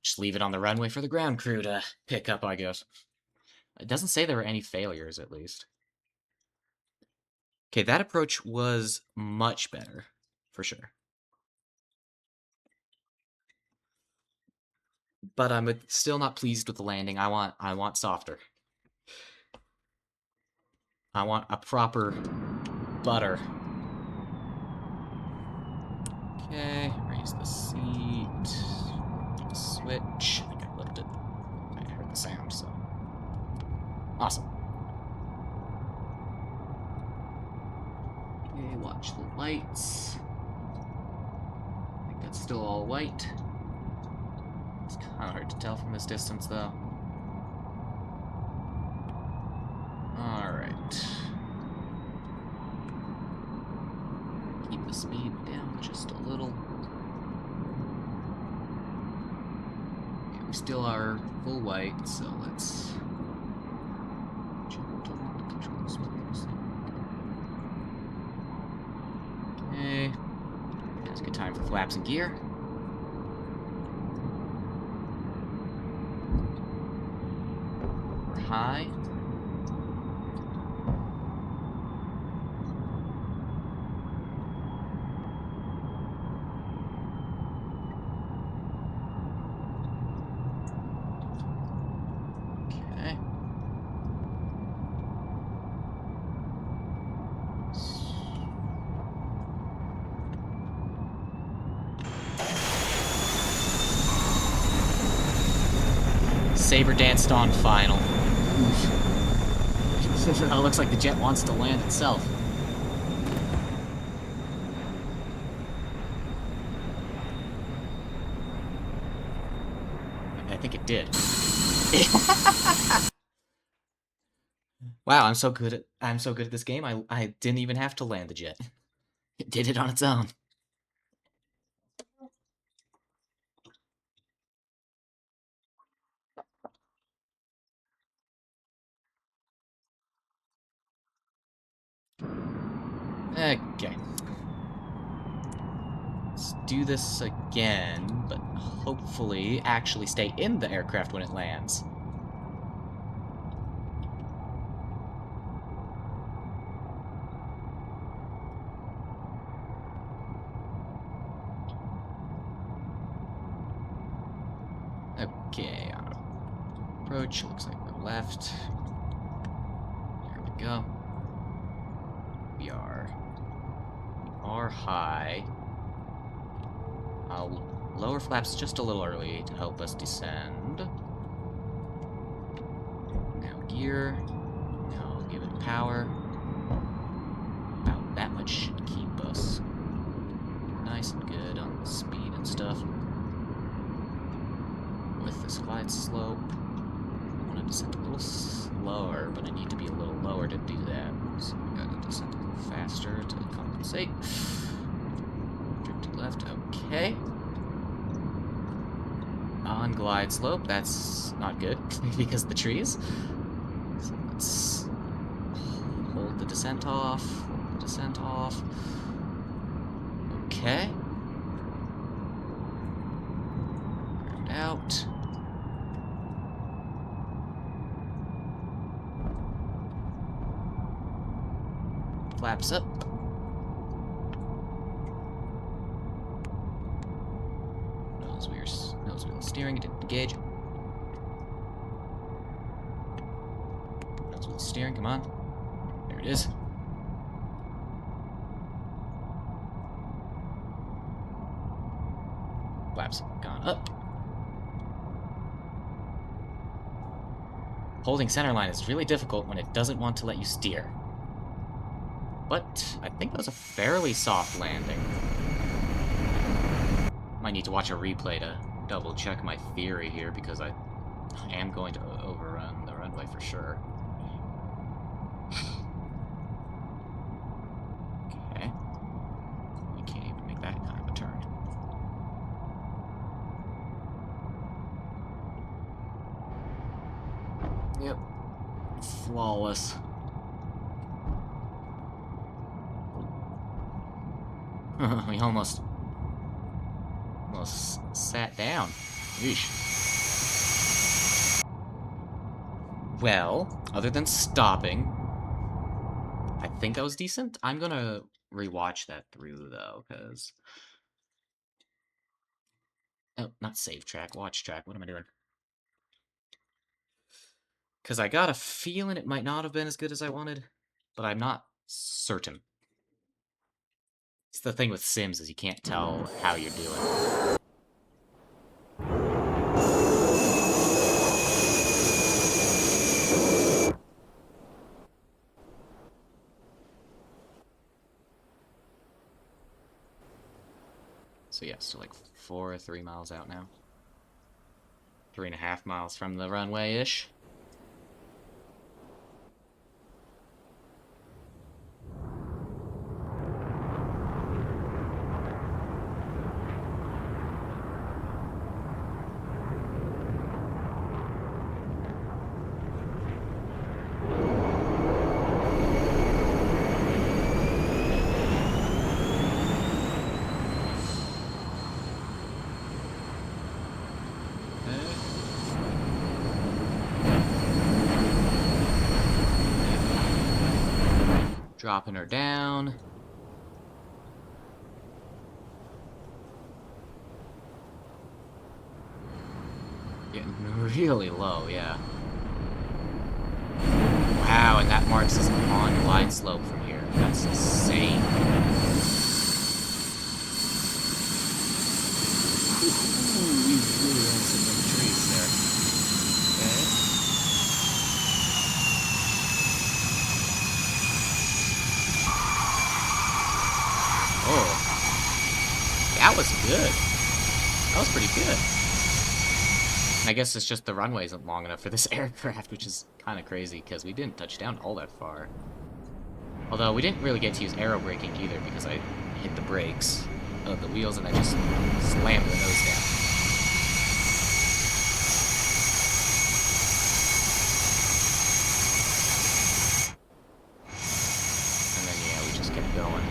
Just leave it on the runway for the ground crew to pick up, I guess. It doesn't say there were any failures, at least. Okay, that approach was much better, for sure. But I'm still not pleased with the landing. I want softer. I want a proper butter. Okay, raise the seat. Switch. I think I lifted it. I heard the sound, so. Awesome. Okay, watch the lights. I think that's still all white. It's kind of hard to tell from this distance, though. Alright. Keep the speed down just a little. Okay, we still are full white, so let's jump to the control switches. Okay. Now's a good time for flaps and gear. We're high. Okay. Saber danced on final. It looks like the jet wants to land itself. I think it did. Wow, I'm so good at this game. I didn't even have to land the jet. It did it on its own. Okay. Let's do this again, but hopefully actually stay in the aircraft when it lands. Okay, approach, looks like we're left. There we go. We are high. I'll lower flaps just a little early to help us descend. Now gear. Now I'll give it power. About that much should keep us nice and good on the speed and stuff. With this glide slope, I want to descend a little slower, but I need to be a little lower to do that. So I gotta descend a little faster to compensate. Drift to the left, okay. On glide slope, that's not good because of the trees. So let's hold the descent off, Okay. Ground out. Flaps up. Nose wheel steering, it didn't engage. Nose wheel steering, come on. There it is. Flaps have gone up. Holding centerline is really difficult when it doesn't want to let you steer. But I think that was a fairly soft landing. Might need to watch a replay to double check my theory here because I am going to overrun the runway for sure. Okay. You can't even make that kind of a turn. Yep. Flawless. We almost sat down. Yeesh. Well, other than stopping, I think that was decent. I'm gonna rewatch that through, though, because... Oh, not save track, watch track. What am I doing? Because I got a feeling it might not have been as good as I wanted, but I'm not certain. It's the thing with Sims, is you can't tell how you're doing. So yeah, still like 4 or 3 miles out now. 3.5 miles from the runway-ish. Dropping her down. Getting really low, yeah. Wow, and that marks us on glide slope from here. That's insane. Ooh, we really almost hit them trees there. Okay. Oh. That was good. That was pretty good. And I guess it's just the runway isn't long enough for this aircraft, which is kind of crazy, because we didn't touch down all that far. Although, we didn't really get to use aero braking either, because I hit the brakes of the wheels and I just slammed the nose down. And then, yeah, we just kept going.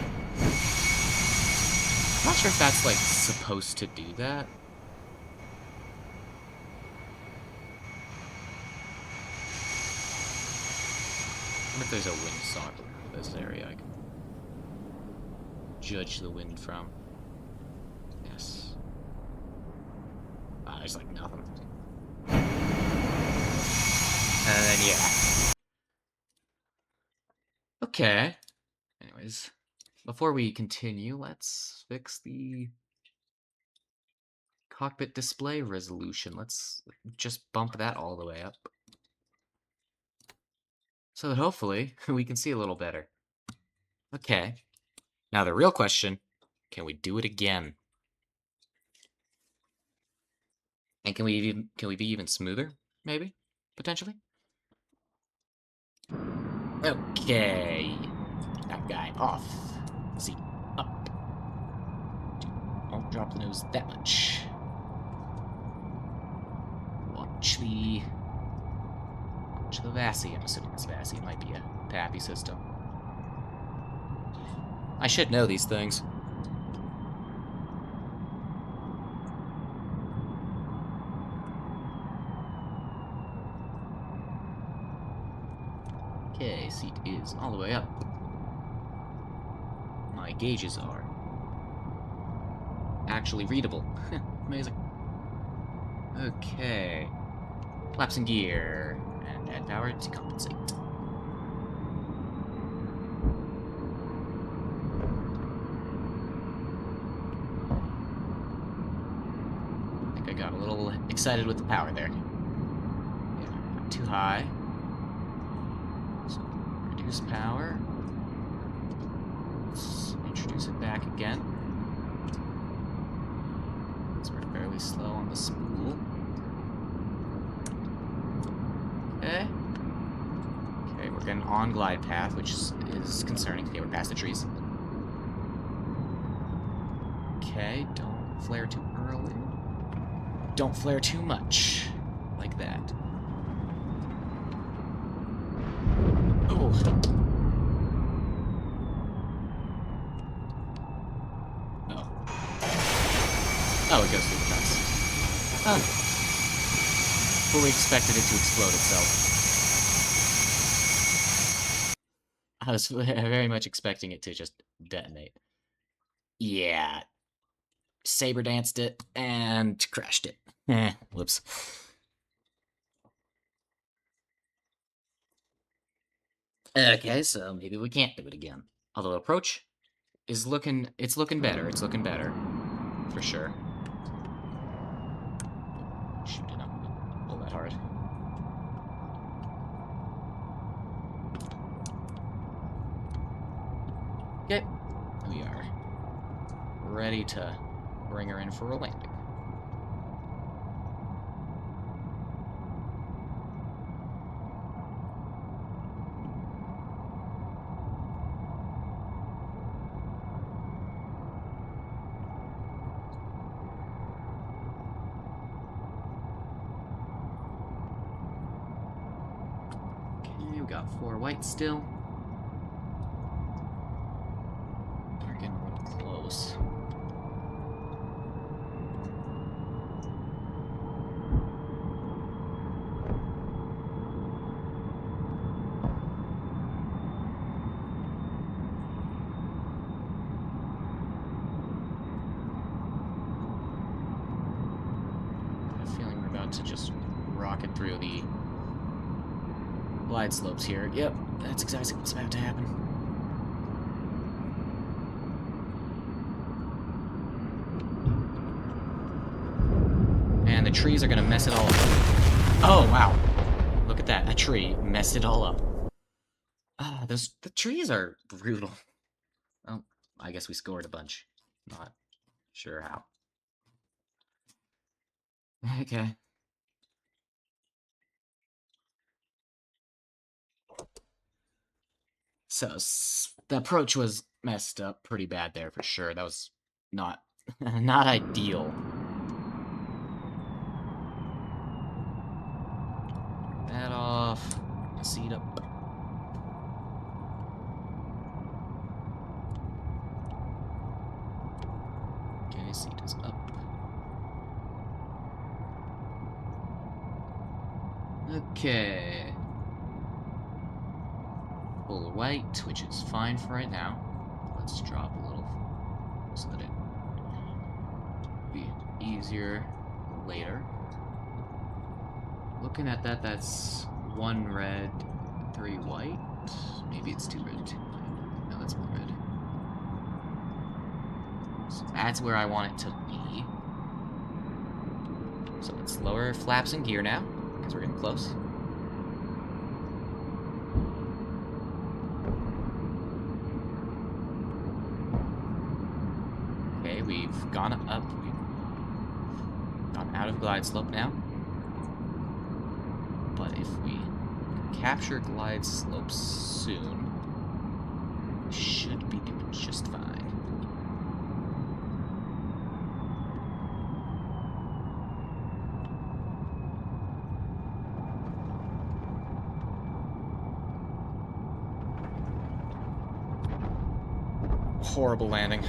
I'm not sure if that's, like, supposed to do that. I wonder if there's a windsock around this area I can judge the wind from. Yes. Ah, there's like nothing. And then, yeah. Okay. Anyways, before we continue, let's fix the cockpit display resolution. Let's just bump that all the way up, so that hopefully we can see a little better. Okay. Now the real question, can we do it again? And can we be even smoother? Maybe? Potentially? Okay. That guy off. Seat up. Don't drop the nose that much. Watch the VASI. I'm assuming it's VASI. It might be a PAPI system. I should know these things. Okay, seat is all the way up. My gauges are actually readable. Amazing. Okay. Flaps in gear. And add power to compensate. I think I got a little excited with the power there. Yeah, too high. So, reduce power. Let's introduce it back again. So we're fairly slow on the spool. Okay. we're getting on glide path, which is concerning. Okay, we're past the trees. Okay, don't flare too early. Don't flare too much. Like that. Oh. Oh. Oh, it goes through the fence. Fully expected it to explode itself. I was very much expecting it to just detonate. Yeah. Saber danced it and crashed it. Whoops. Okay, so maybe we can't do it again. Although approach is looking, it's looking better. It's looking better, for sure. Shoot, did not pull that hard. Okay, we are ready to bring her in for a landing. Okay, we got 4 white still. We're getting a little close. To just rocket through the glide slopes here. Yep, that's exactly what's about to happen. And the trees are gonna mess it all up. Oh, wow. Look at that. A tree messed it all up. Ah, the trees are brutal. Oh, I guess we scored a bunch. Not sure how. Okay. So, the approach was messed up pretty bad there for sure. That was not not ideal. That off. Seat up. Okay, seat is up. Okay. Full white, which is fine for right now. Let's drop a little so that it be easier later. Looking at that, that's 1 red, 3 white. Maybe it's 2 red, 2 white. No, that's 1 red. So that's where I want it to be. So let's lower flaps and gear now, because we're getting close. Okay, we've gone up. We've gone out of glide slope now. But if we capture glide slopes soon, we should be doing just fine. Horrible landing.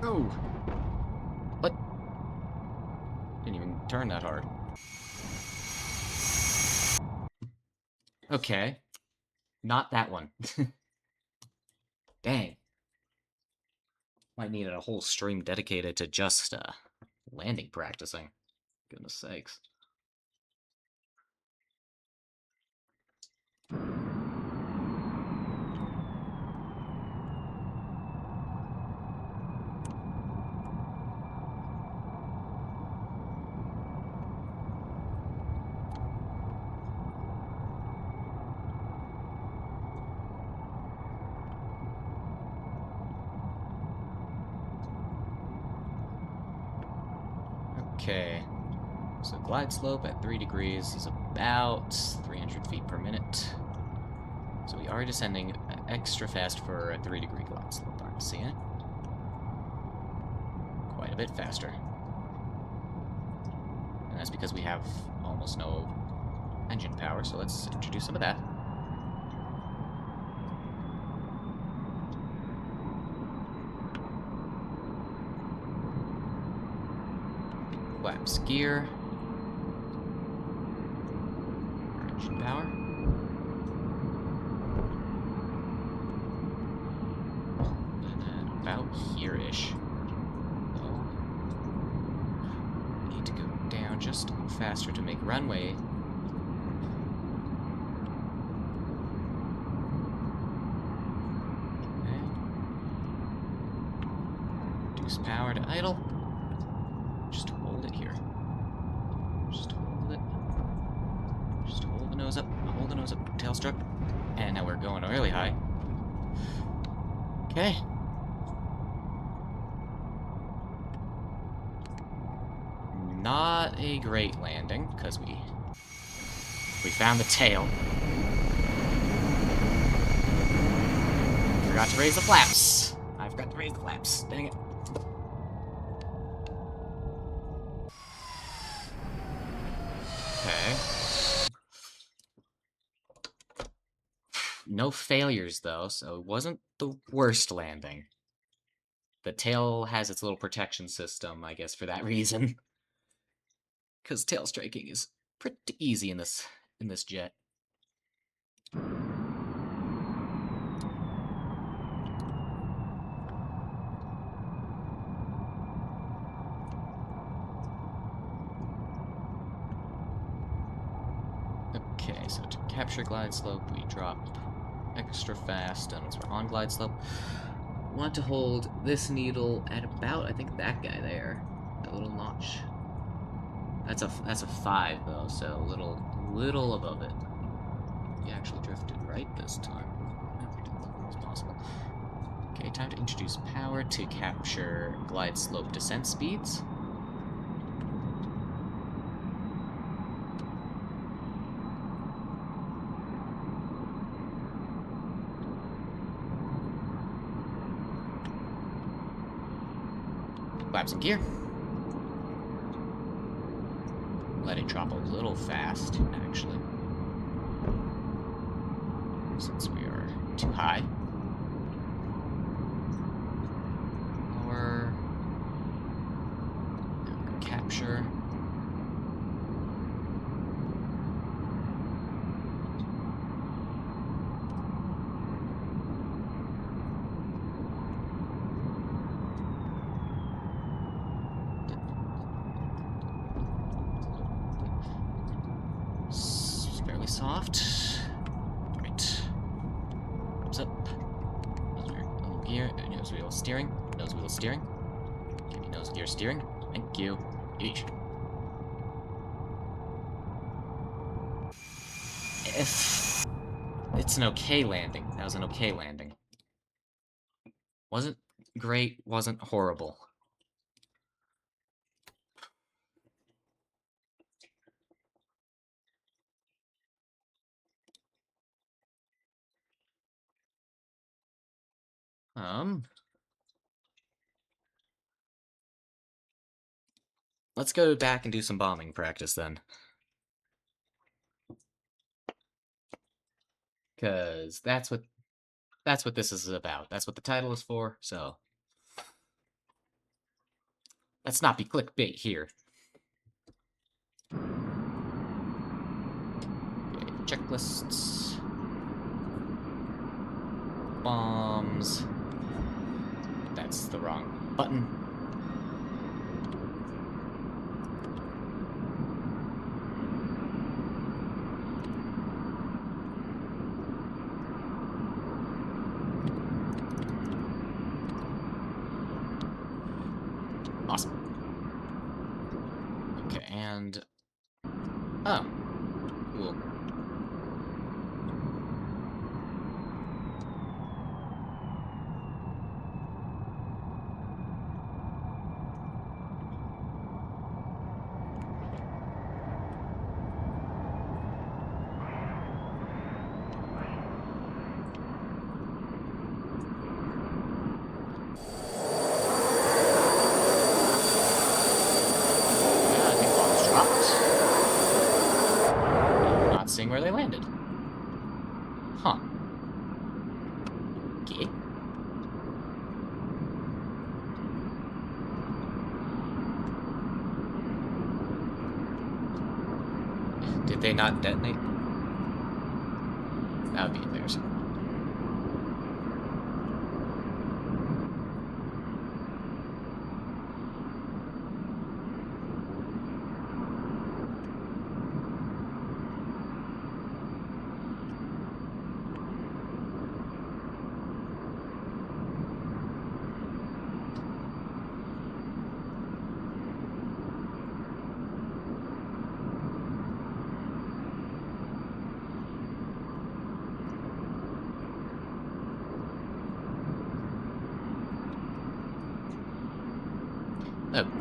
Oh! What? Didn't even turn that hard. Okay. Not that one. Dang. Might need a whole stream dedicated to just, landing practicing. Goodness sakes. Okay. So glide slope at 3 degrees is about 300 feet per minute. So we are descending extra fast for a 3-degree glide slope. I'm seeing it. Quite a bit faster. And that's because we have almost no engine power, so let's introduce some of that. Flaps gear. Engine power. And then about here-ish. We need to go down just faster to make runway. Okay. Reduce power to idle. Just hold it here. Just hold it. Just hold the nose up. Hold the nose up. Tail struck. And now we're going really high. Okay. Not a great landing, because we found the tail. Forgot to raise the flaps. I forgot to raise the flaps. Dang it. Okay. No failures, though, so it wasn't the worst landing. The tail has its little protection system, I guess, for that reason. Because tail striking is pretty easy in this jet. Okay, so to capture glide slope, we drop extra fast, and once we're on glide slope, we want to hold this needle at about, I think, that guy there, that little notch. That's a 5 though, so a little above it. We actually drifted right this time. It's possible. Okay, time to introduce power to capture glide slope descent speeds. Flaps in gear. Let it drop a little fast, actually. Since we are too high. Lower. Capture. Fairly soft. Right. Thumbs up. Nose gear. Nose wheel steering. Nose wheel steering. Give me nose gear steering. Thank you. Eesh. If it's an okay landing. That was an okay landing. Wasn't great, wasn't horrible. Let's go back and do some bombing practice then. Cause that's what this is about. That's what the title is for, so let's not be clickbait here. Okay, checklists. Bombs. That's the wrong button. Awesome. Okay, and... oh. Cool. seeing where they landed. Huh. Okay. Did they not detonate? That would be embarrassing.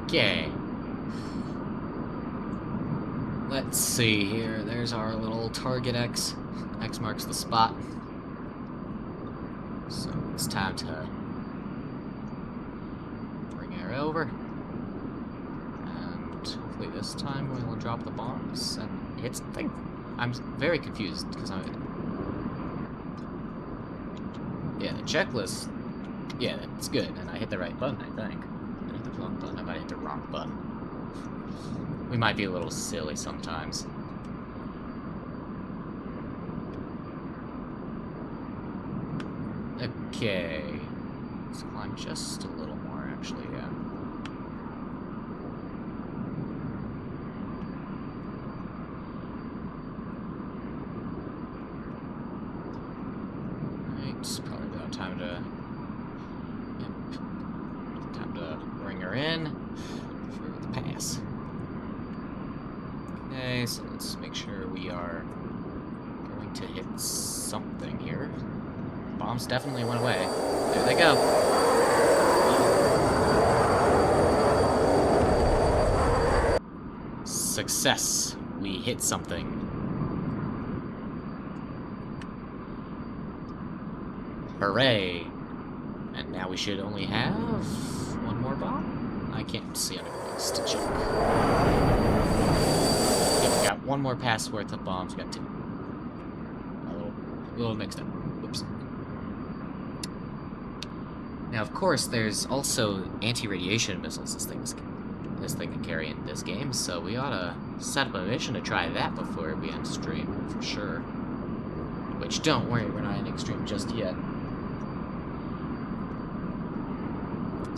Okay. Let's see here. There's our little target X. X marks the spot. So it's time to bring her over. And hopefully this time we'll drop the bombs and hit something. I'm very confused because yeah, the checklist. Yeah, that's good. And I hit the right button, I think. Did I hit the wrong button? I might have hit the wrong button. We might be a little silly sometimes. Okay. Let's climb just a little more, actually, yeah. Right, it's probably about time to... Yep. Time to bring her in for the pass. Okay, so let's make sure we are going to hit something here. Bombs definitely went away. There they go. Success. We hit something. Hooray. And now we should only have one more bomb? I can't see under this to check. Yeah, we got one more pass worth of bombs. We got two. A little mixed up. Whoops. Now, of course, there's also anti-radiation missiles this thing can carry in this game, so we ought to set up a mission to try that before we end stream, for sure. Which, don't worry, we're not ending stream just yet.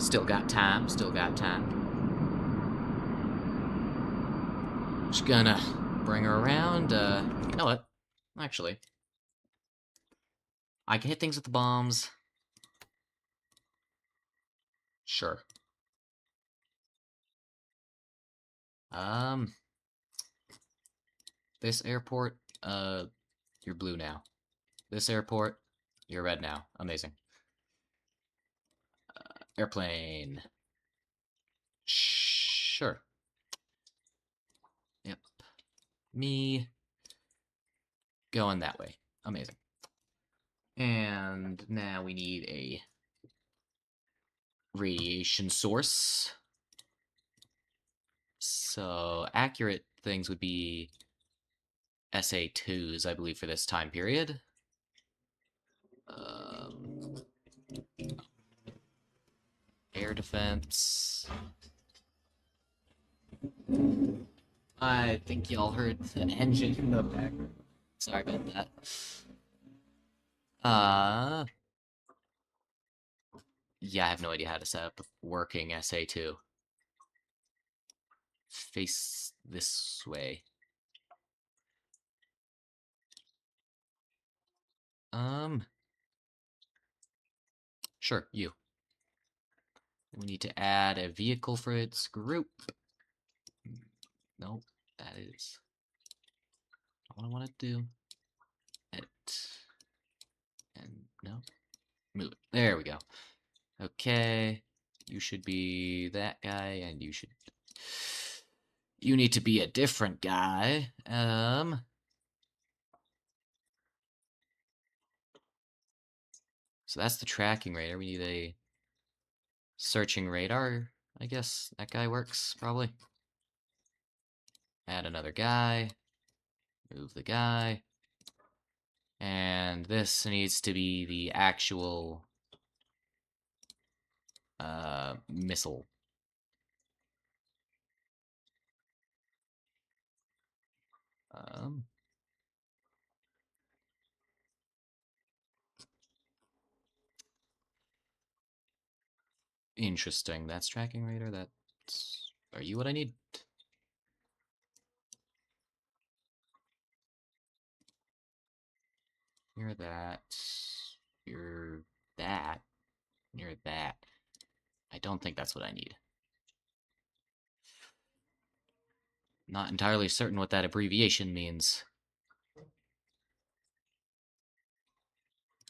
Still got time, still got time. Just gonna bring her around, you know what? Actually, I can hit things with the bombs. Sure. This airport, you're blue now. This airport, you're red now. Amazing. Airplane. Sure. Yep. Me going that way. Amazing. And now we need a radiation source. So accurate things would be SA2s, I believe, for this time period. Air defense. I think y'all heard an engine in the background. Sorry about that. Yeah, I have no idea how to set up a working SA2. Face this way. Sure, you. We need to add a vehicle for its group. Nope, that is not what I want to do. Edit. And no. Move it. There we go. Okay. You should be that guy, and you should... You need to be a different guy. So that's the tracking radar. We need a searching radar. I guess that guy works, probably. Add another guy. Move the guy. And this needs to be the actual missile. Um, Interesting. That's tracking radar. That's... Are you what I need? You're that. You're that. You're that. I don't think that's what I need. Not entirely certain what that abbreviation means.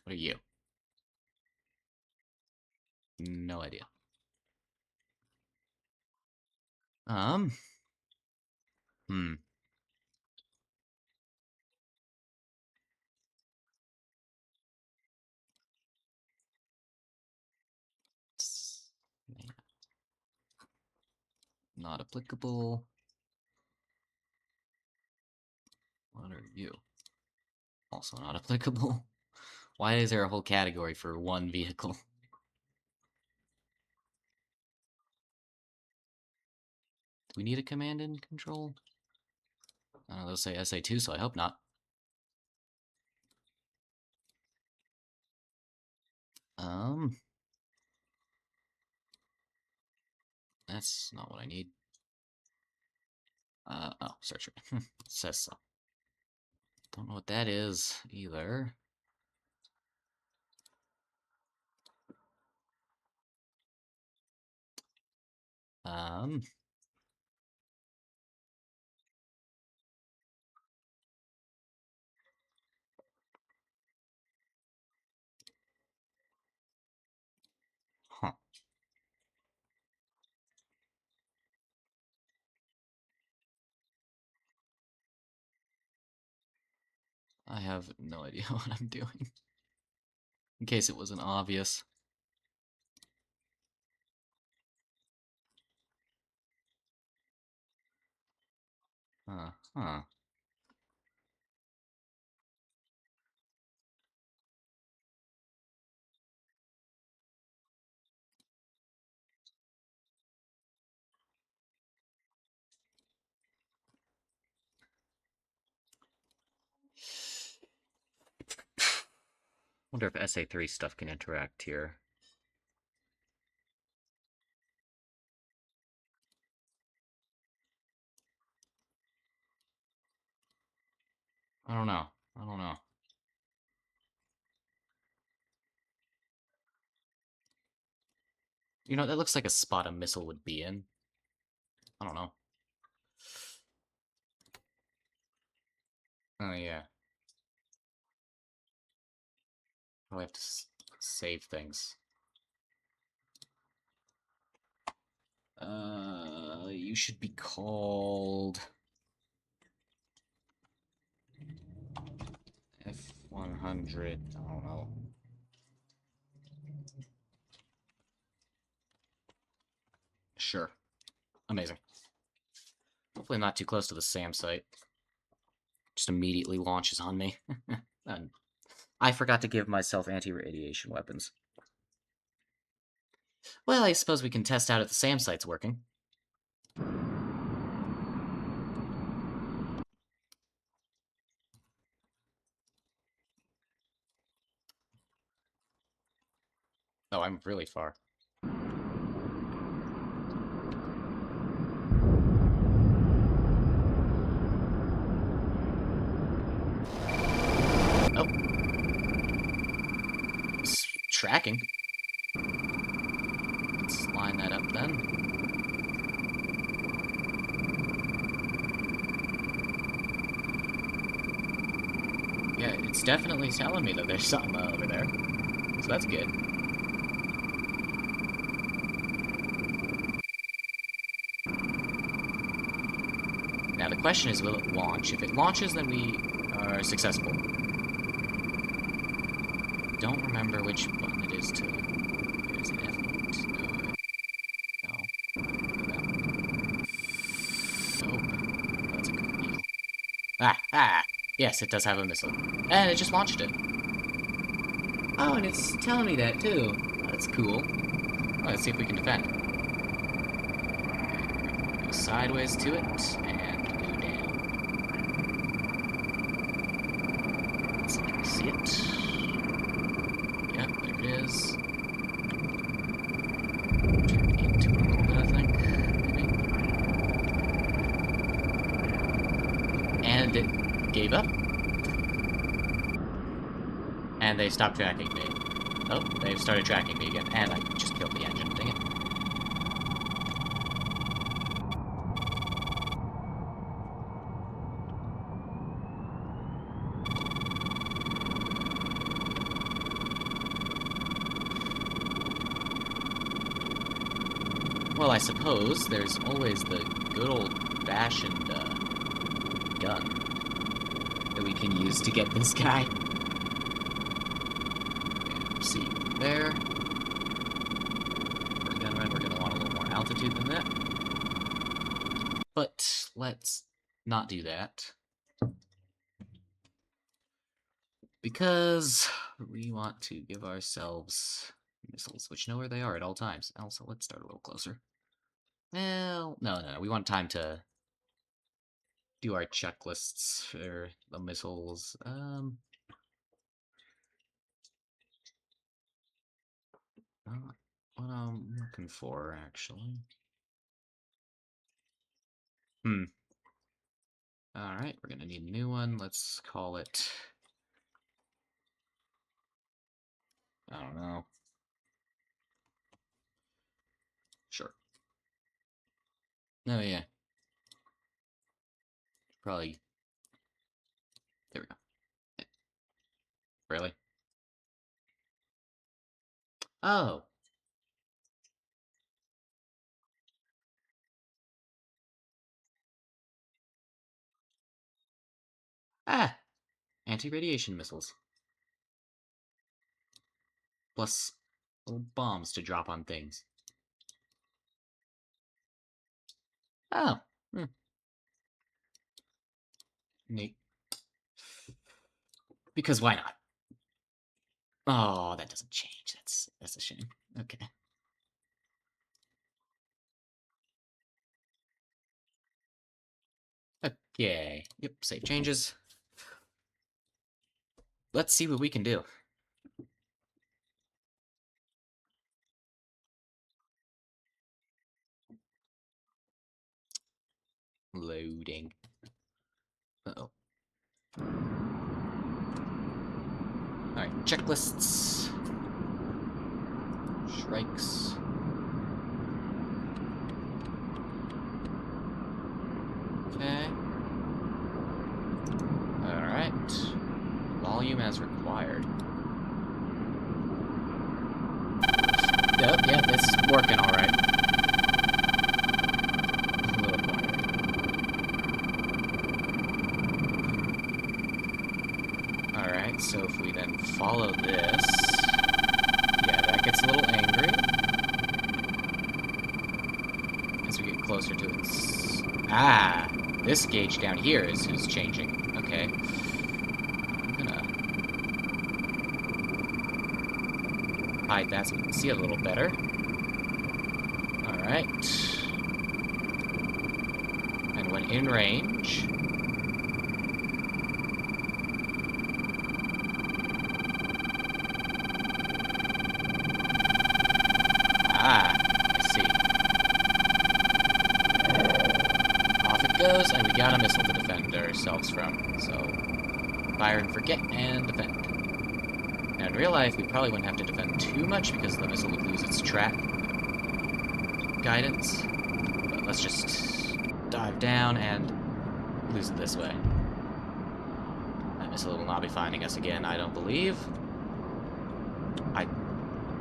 What are you? No idea. Um. Hmm. Not applicable. What are you? Also not applicable. Why is there a whole category for one vehicle? Do we need a command and control? I don't know, they'll say SA2, so I hope not. That's not what I need. Oh, search it. Says so. Don't know what that is either. Um, huh. I have no idea what I'm doing. In case it wasn't obvious. Huh. Wonder if SA3 stuff can interact here. I don't know. I don't know. You know, that looks like a spot a missile would be in. I don't know. Oh, yeah. Probably have to save things. You should be called... F-100. I don't know. Sure. Amazing. Hopefully I'm not too close to the SAM site. Just immediately launches on me. And I forgot to give myself anti-radiation weapons. Well, I suppose we can test out if the SAM site's working. Oh, I'm really far. Oh. It's tracking. Let's line that up then. Yeah, it's definitely telling me that there's something over there. So that's good. Now the question is, will it launch? If it launches, then we are successful. Don't remember which button it is to... There's an F8. No. No. That one. Nope. That's a good view. Ah! Yes, it does have a missile. And it just launched it. Oh, and it's telling me that, too. Oh, that's cool. Well, let's see if we can defend. Go sideways to it, and go down. Let's see, can we see it? Yep, there it is. Turn into it a little bit, I think. Maybe. And it gave up. And they stopped tracking me. Oh, they've started tracking me again. And I just killed the engine, dang it. Well, I suppose there's always the good old-fashioned, gun that we can use to get this guy. Okay, see, there. For a gun run, we're gonna want a little more altitude than that. But let's not do that. Because we want to give ourselves missiles, which know where they are at all times. Also, let's start a little closer. Well, no, we want time to do our checklists for the missiles. What I'm looking for, actually. Alright, we're gonna need a new one. Let's call it... I don't know. Sure. Oh, yeah. Probably... There we go. Really? Oh! Ah! Anti-radiation missiles. Plus little bombs to drop on things. Oh! Neat. Because why not? Oh, that doesn't change. That's a shame. Okay. Okay. Yep, save changes. Let's see what we can do. Loading. Uh-oh. Alright, checklists. Strikes. Okay. Alright. Volume as required. Yep, it's working alright. A little quieter. Alright, so if we then follow this... Yeah, that gets a little angry. As we get closer to it. Ah! This gauge down here is who's changing. Okay. I'm gonna hide that so we can see it a little better. Alright. And when in range... Ah, I see. Off it goes, and we got a missile to defend ourselves from. So, fire and forget, and defend. Now, in real life, we probably wouldn't have to defend too much because the missile would lose its track guidance. But let's just dive down and lose it this way. That missile will not be finding us again, I don't believe.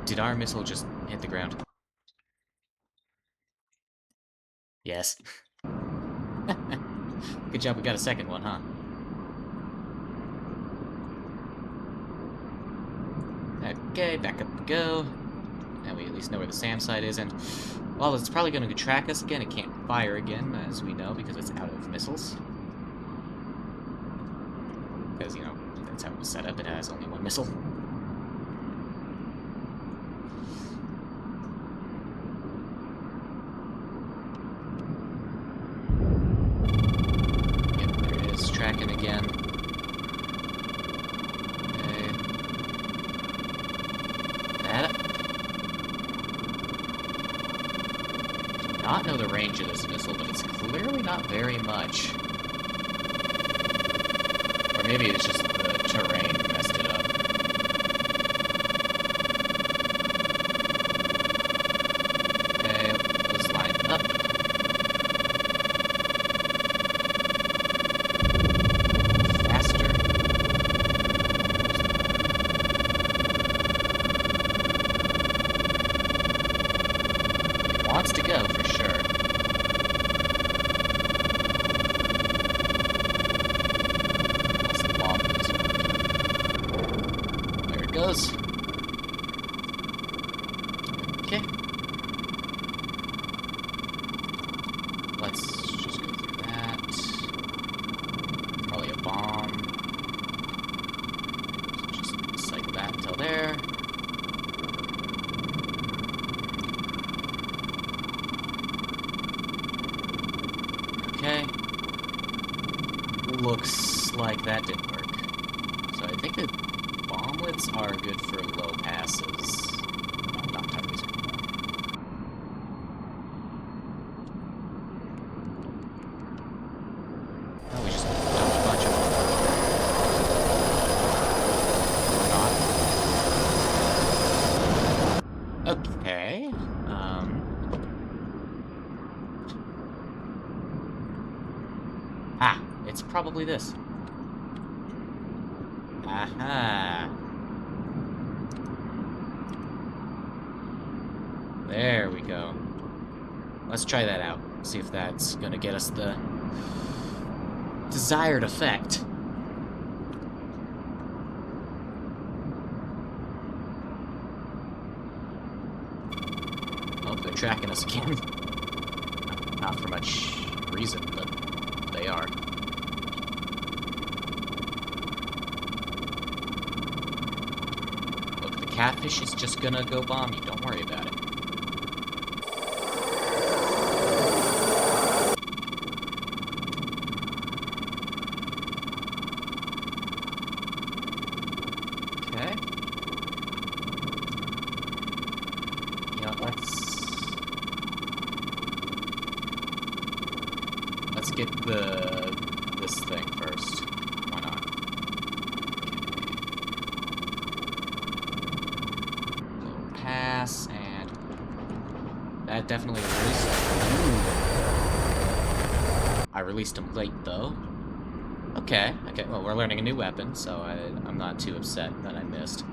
Did our missile just hit the ground? Yes. Good job, we got a second one, huh? Okay, back up we go. Now we at least know where the SAM site is, and while it's probably going to track us again, it can't fire again, as we know, because it's out of missiles. because, you know, that's how it was set up. It has only one missile. Yep, there it is, tracking again. Okay. That... Do not know the range of this missile, but it's clearly not very much. Or maybe it's just the terrain messed it up. Okay, let's line up. Faster. It wants to go, for sure. Goes. Okay. Let's just go through that. Probably a bomb. So just cycle that until there. Okay. Looks like that didn't work. So I think that bomblets are good for low passes. No, not time laser. Oh, we just dumped a bunch of them. Or not. Okay. Ah, it's probably this. Aha! There we go. Let's try that out. See if that's gonna get us the desired effect. Oh, they're tracking us again. Not for much reason, but they are. Catfish is just gonna go bomb you, don't worry about it. Okay. You know, let's get this thing first. Why not? Pass, and that definitely released. I released him late, though. Okay, well, we're learning a new weapon, so I'm not too upset that I missed.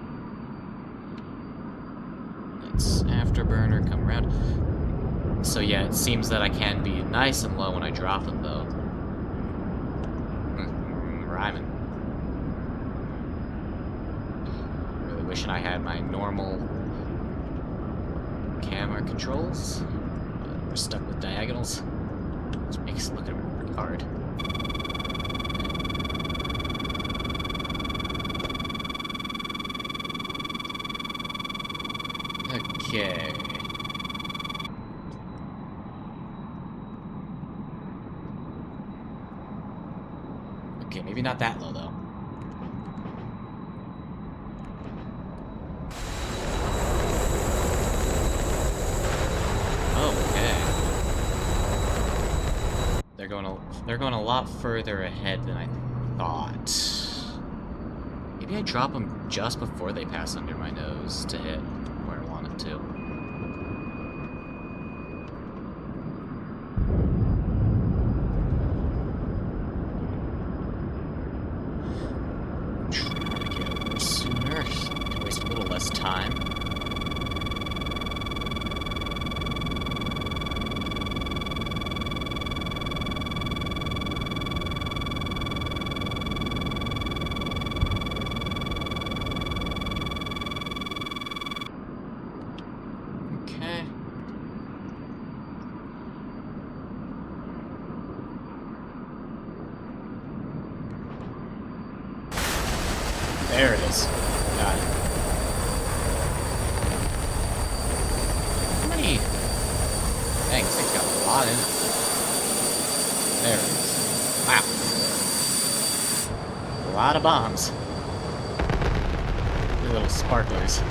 Let's Afterburner, come around. So yeah, it seems that I can be nice and low when I drop them, though. Rhyming. Really wishing I had my normal camera controls. We're stuck with diagonals, which makes it look hard. Okay. Okay, maybe not that low, though. They're going a lot further ahead than I thought. Maybe I drop them just before they pass under my nose to hit where I want it to. Try to get over sooner, to waste a little less time. There it is. Got it. How many? Dang, this thing's got a lot in it. There it is. Wow. A lot of bombs. The little sparklers.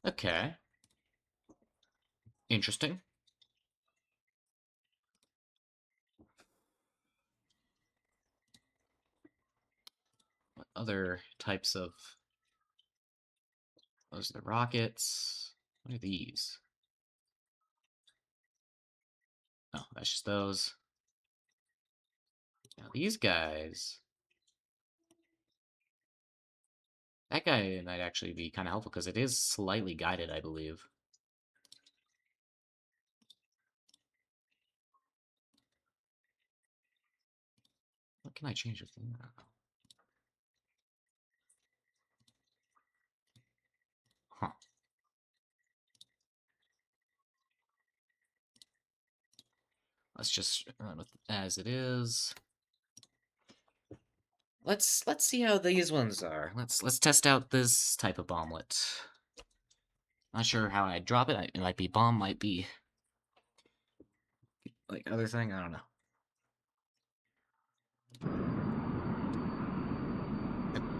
Okay. Interesting. What other types of... Those are the rockets. What are these? Oh, that's just those. Now these guys... That guy might actually be kind of helpful because it is slightly guided, I believe. What can I change with that? Huh. Let's just run with it as it is. Let's see how these ones are. Let's test out this type of bomblet. Not sure how I drop it. It might be bomb, might be like other thing. I don't know.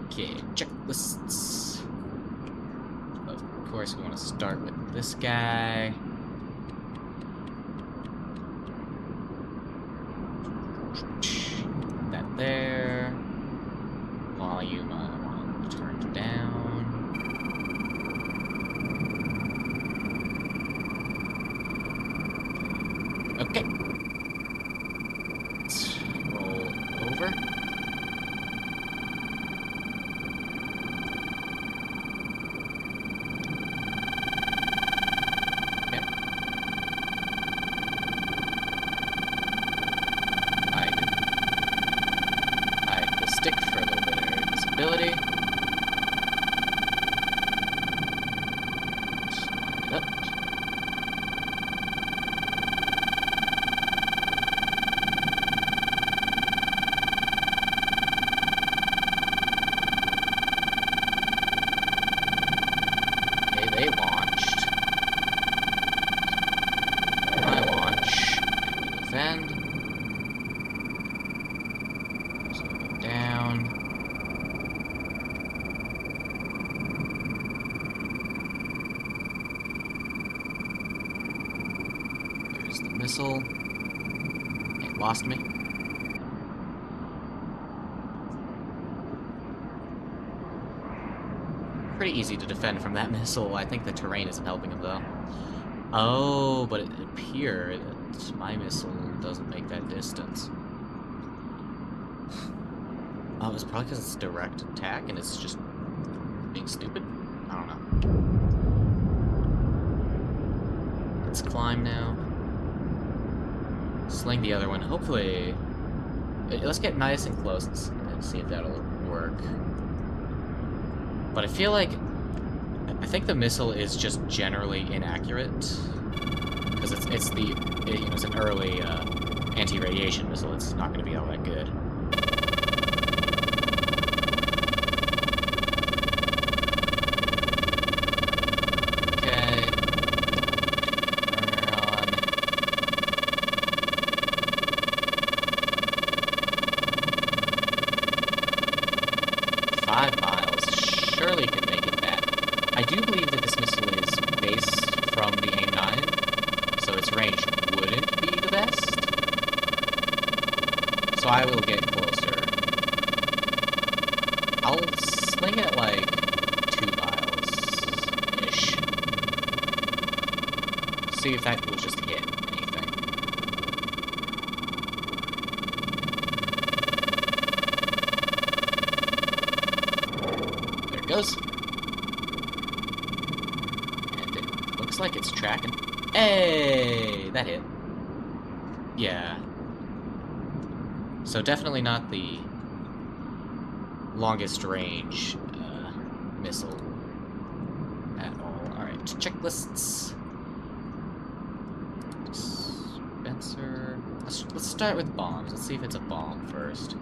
Okay, checklists. Of course, we want to start with this guy. That there. Volume, I want to turn down. Okay. Let's roll over. Okay. Hide the stick for a little bit of visibility. Just line it up. Okay, they launched. I launch, and we defend. So we go down. There's the missile. It lost me. Pretty easy to defend from that missile. I think the terrain isn't helping him, though. Oh, but it appeared that my missile doesn't make that distance. Oh, it's probably because it's direct attack and it's just being stupid? I don't know. Let's climb now. Sling the other one. Hopefully... Let's get nice and close and see if that'll work. But I feel like... I think the missile is just generally inaccurate. Because it's the... it's an early anti-radiation missile. It's not going to be all that good. Okay. Turn on. 5 miles. Surely can make it back. I do believe that this missile is based from the AIM-9, so its range wouldn't be the best. So I will get closer. I'll sling it like 2 miles-ish. See if that will just hit anything. There it goes. And it Looks like it's tracking. Hey! That hit. Yeah. So definitely not the longest range missile at all. Alright, checklists. Dispenser. Let's start with bombs. Let's see if it's a bomb first.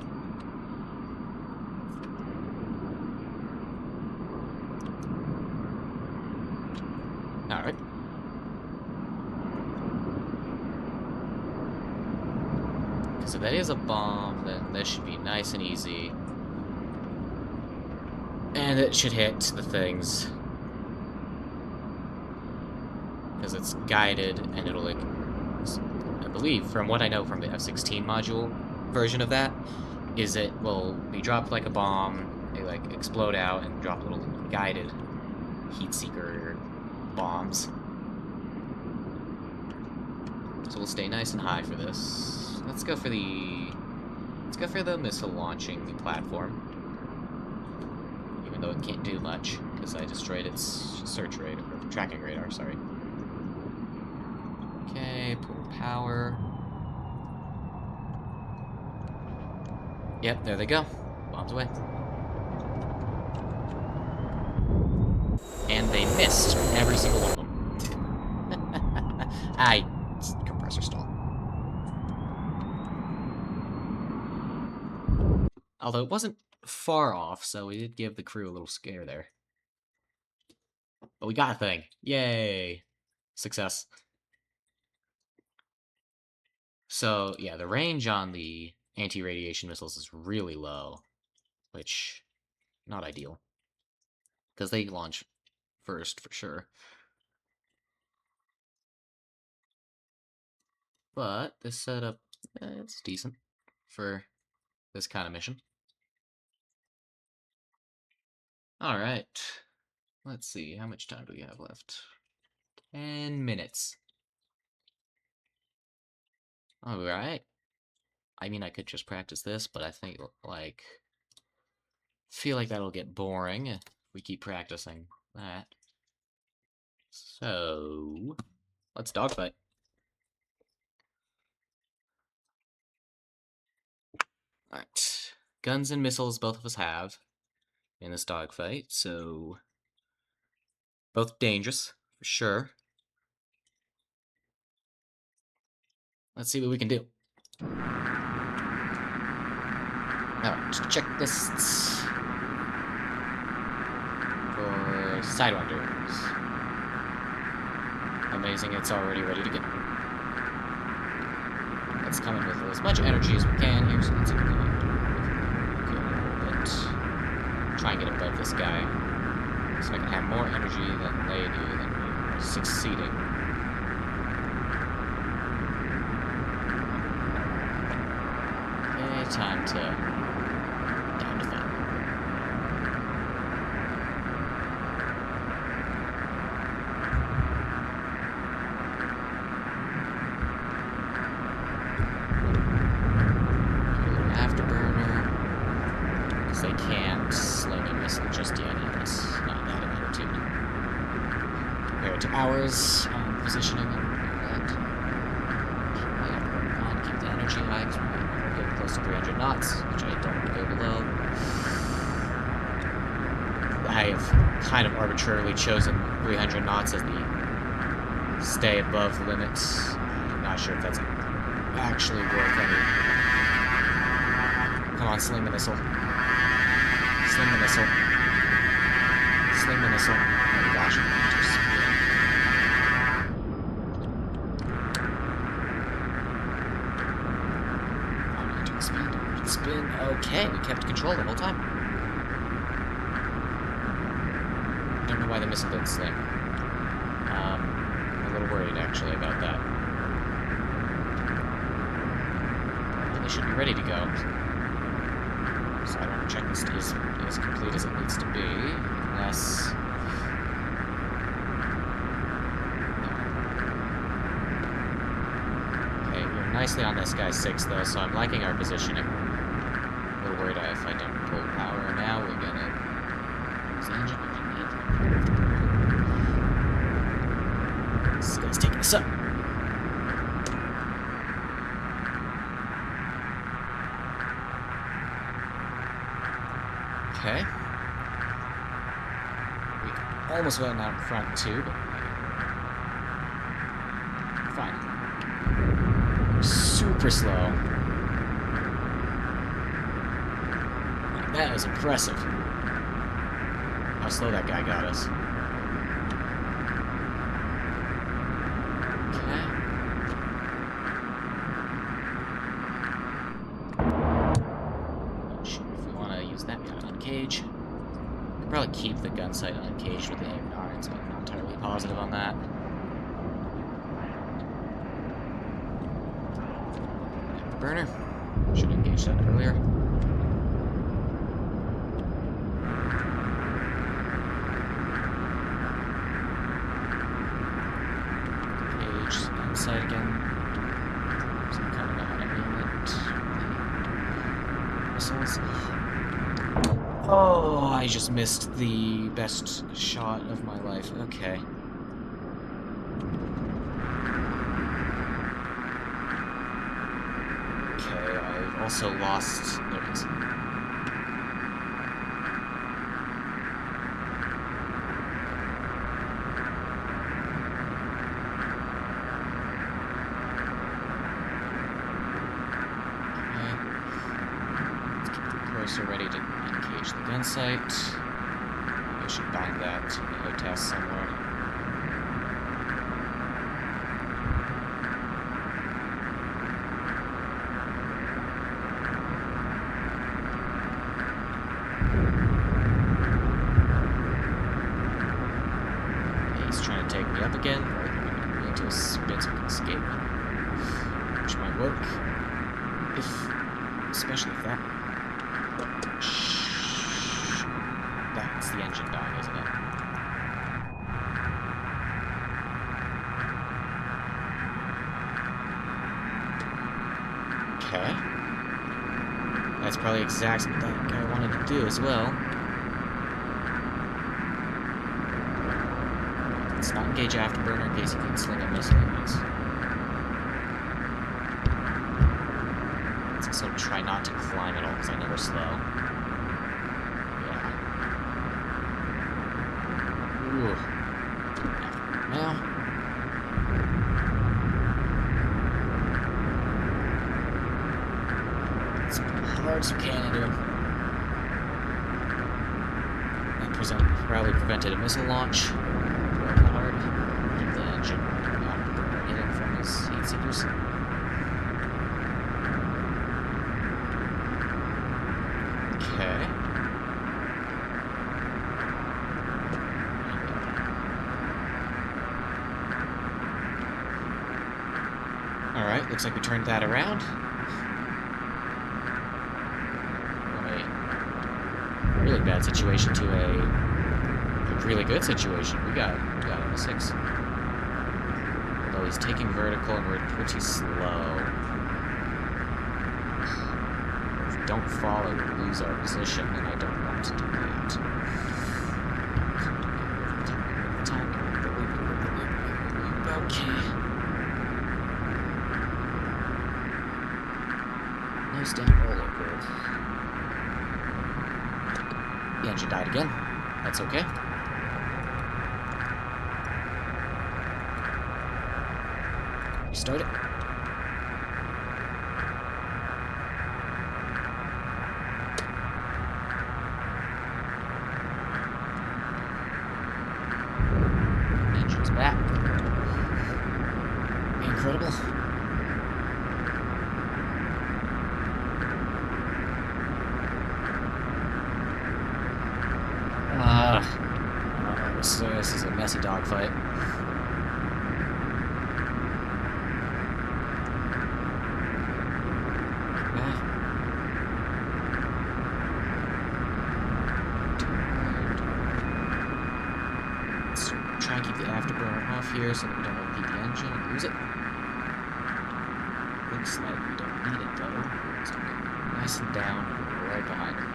Alright. Because if that is a bomb, then this should be nice and easy. And it should hit the things. Because it's guided, and it'll, like, I believe, from what I know from the F-16 module version of that, is it will be dropped like a bomb, they, like, explode out and drop little guided heat seeker bombs. So we'll stay nice and high for this. Let's go for the missile launching platform. Even though it can't do much, because I destroyed its search radar, or tracking radar, sorry. Okay, pull power. Yep, there they go. Bombs away. And they missed every single one of them. Compressor stall. Although it wasn't far off, so we did give the crew a little scare there. But we got a thing. Yay! Success. So, yeah, the range on the anti-radiation missiles is really low, which, not ideal. Because they launch first, for sure. But this setup, it's decent for this kind of mission. Alright. Let's see, how much time do we have left? 10 minutes. Alright. I mean, I could just practice this, but I think, like, feel like that'll get boring if we keep practicing that. So, let's dogfight. Alright. Guns and missiles both of us have in this dogfight, so both dangerous, for sure. Let's see what we can do. Alright, checklists for Sidewinders. Amazing, it's already ready to go. Let's come in with as much energy as we can here, so let's see if we can do a little bit. Try and get above this guy. So I can have more energy than they do, then we're succeeding. Okay, time to down to that. They can't sling a missile just yet, and it's not that attitude compared to ours on positioning and all that. We have to work on keep the energy high because we're getting close to 300 knots, which I don't want to go below. I have kind of arbitrarily chosen 300 knots as the stay above limits. I'm not sure if that's actually worth any. Come on, sling the missile. Sling the missile. Sling the missile. Oh my gosh. I'm going to expand. Spin. Okay, we kept control the whole time. I don't know why the missile didn't sling. I'm a little worried, actually, about that. But they should be ready to go. So I want to check this is as complete as it needs to be, unless... No. Okay, we're nicely on this guy's 6, though, so I'm liking our positioning. A little worried if I don't pull power now, we're gonna... Is the engine brakes up. Okay. We almost went out in front too, but fine. Super slow. That was impressive. How slow that guy got us. Okay. Not sure if we want to use that guy on cage. Could probably keep the gun sight uncaged with the AIM-9s, but I'm not entirely positive on that. Burner. Should have engaged that earlier. Engage inside again. Some kind of unalignment. Missiles. Oh, I just missed the best shot of my life. Okay. I've also lost. There it is. Okay. Let's keep the cursor ready to engage the gun sight. Maybe I should bind that to the test somewhere. Trying to take me up again, or into a spin so I can escape, which might work, especially if that's the engine dying, isn't it? Okay, that's probably exactly what that guy wanted to do as well. Let's not engage afterburner in case he can sling a missile at us. Let's also try not to climb at all, because I never slow. Yeah. Ooh. Now. Let's pull hard as we can into him. That probably prevented a missile launch. Hard. Keep the engine afterburner hitting from his heat seekers. Okay. Alright, looks like we turned that around. From a really bad situation to a really good situation. We got him a 6. Although he's taking vertical and we're pretty slow. If we don't follow, we'll lose our position, and I don't want to do that. Okay. Nose down rollover. The engine died again. That's okay. Restart it. Engine's back. Incredible. This is a messy dogfight. Let's try and keep the afterburner off here so that we don't overheat the engine and lose it. Looks like we don't need it though. So we're nice and down, right behind it.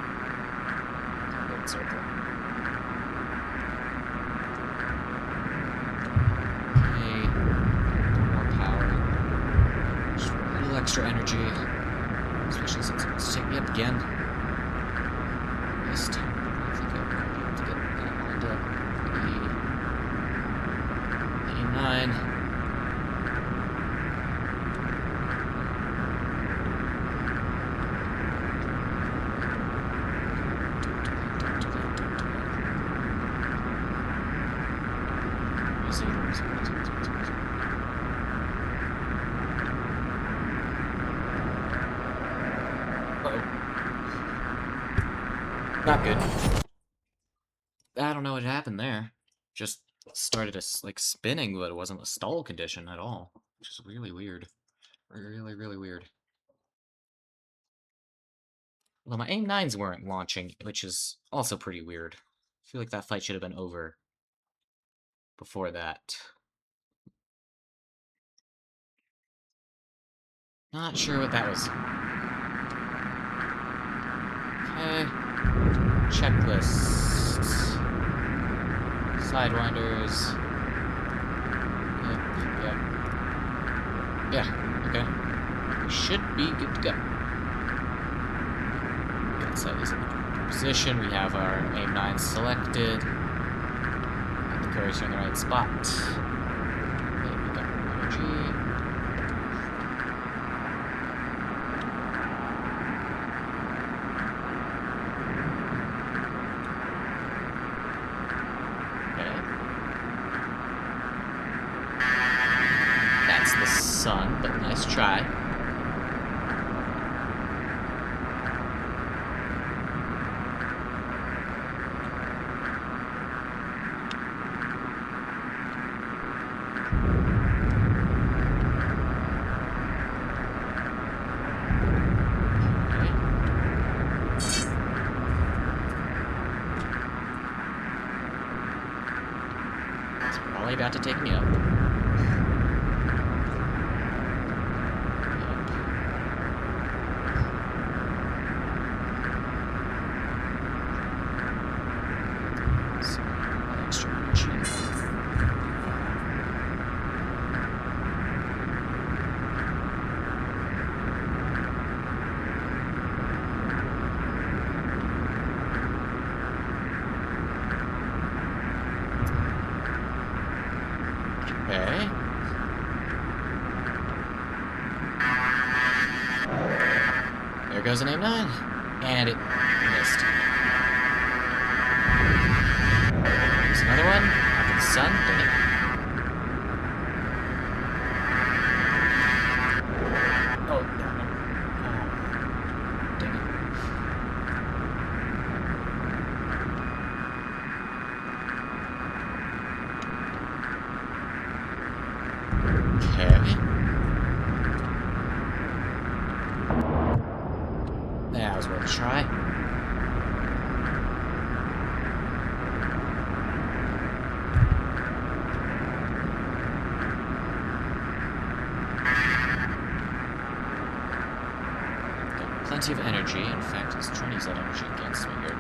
Complete circle. Okay. extra energy, especially since it wants to take me up again. This time, I think I'm going to be able to get that lined up for the A9. Not good. I don't know what happened there. Just started like spinning, but it wasn't a stall condition at all, which is really weird. Really, really weird. Well, my AIM-9s weren't launching, which is also pretty weird. I feel like that fight should have been over before that. Not sure what that was. Okay. Checklists. Sidewinders. Yep. Yeah, okay. We should be good to go. Get set these in the position. We have our AIM-9 selected. Get the cursor in the right spot. Okay, we got energy. The sun, but nice try. Okay. It's probably about to take me up. Okay. There goes an AIM-9. And it missed. There's another one. After the sun. Dang it. Oh, no. Dang it. Okay. That was worth a try. Got plenty of energy. In fact, let's try to use that energy against me here.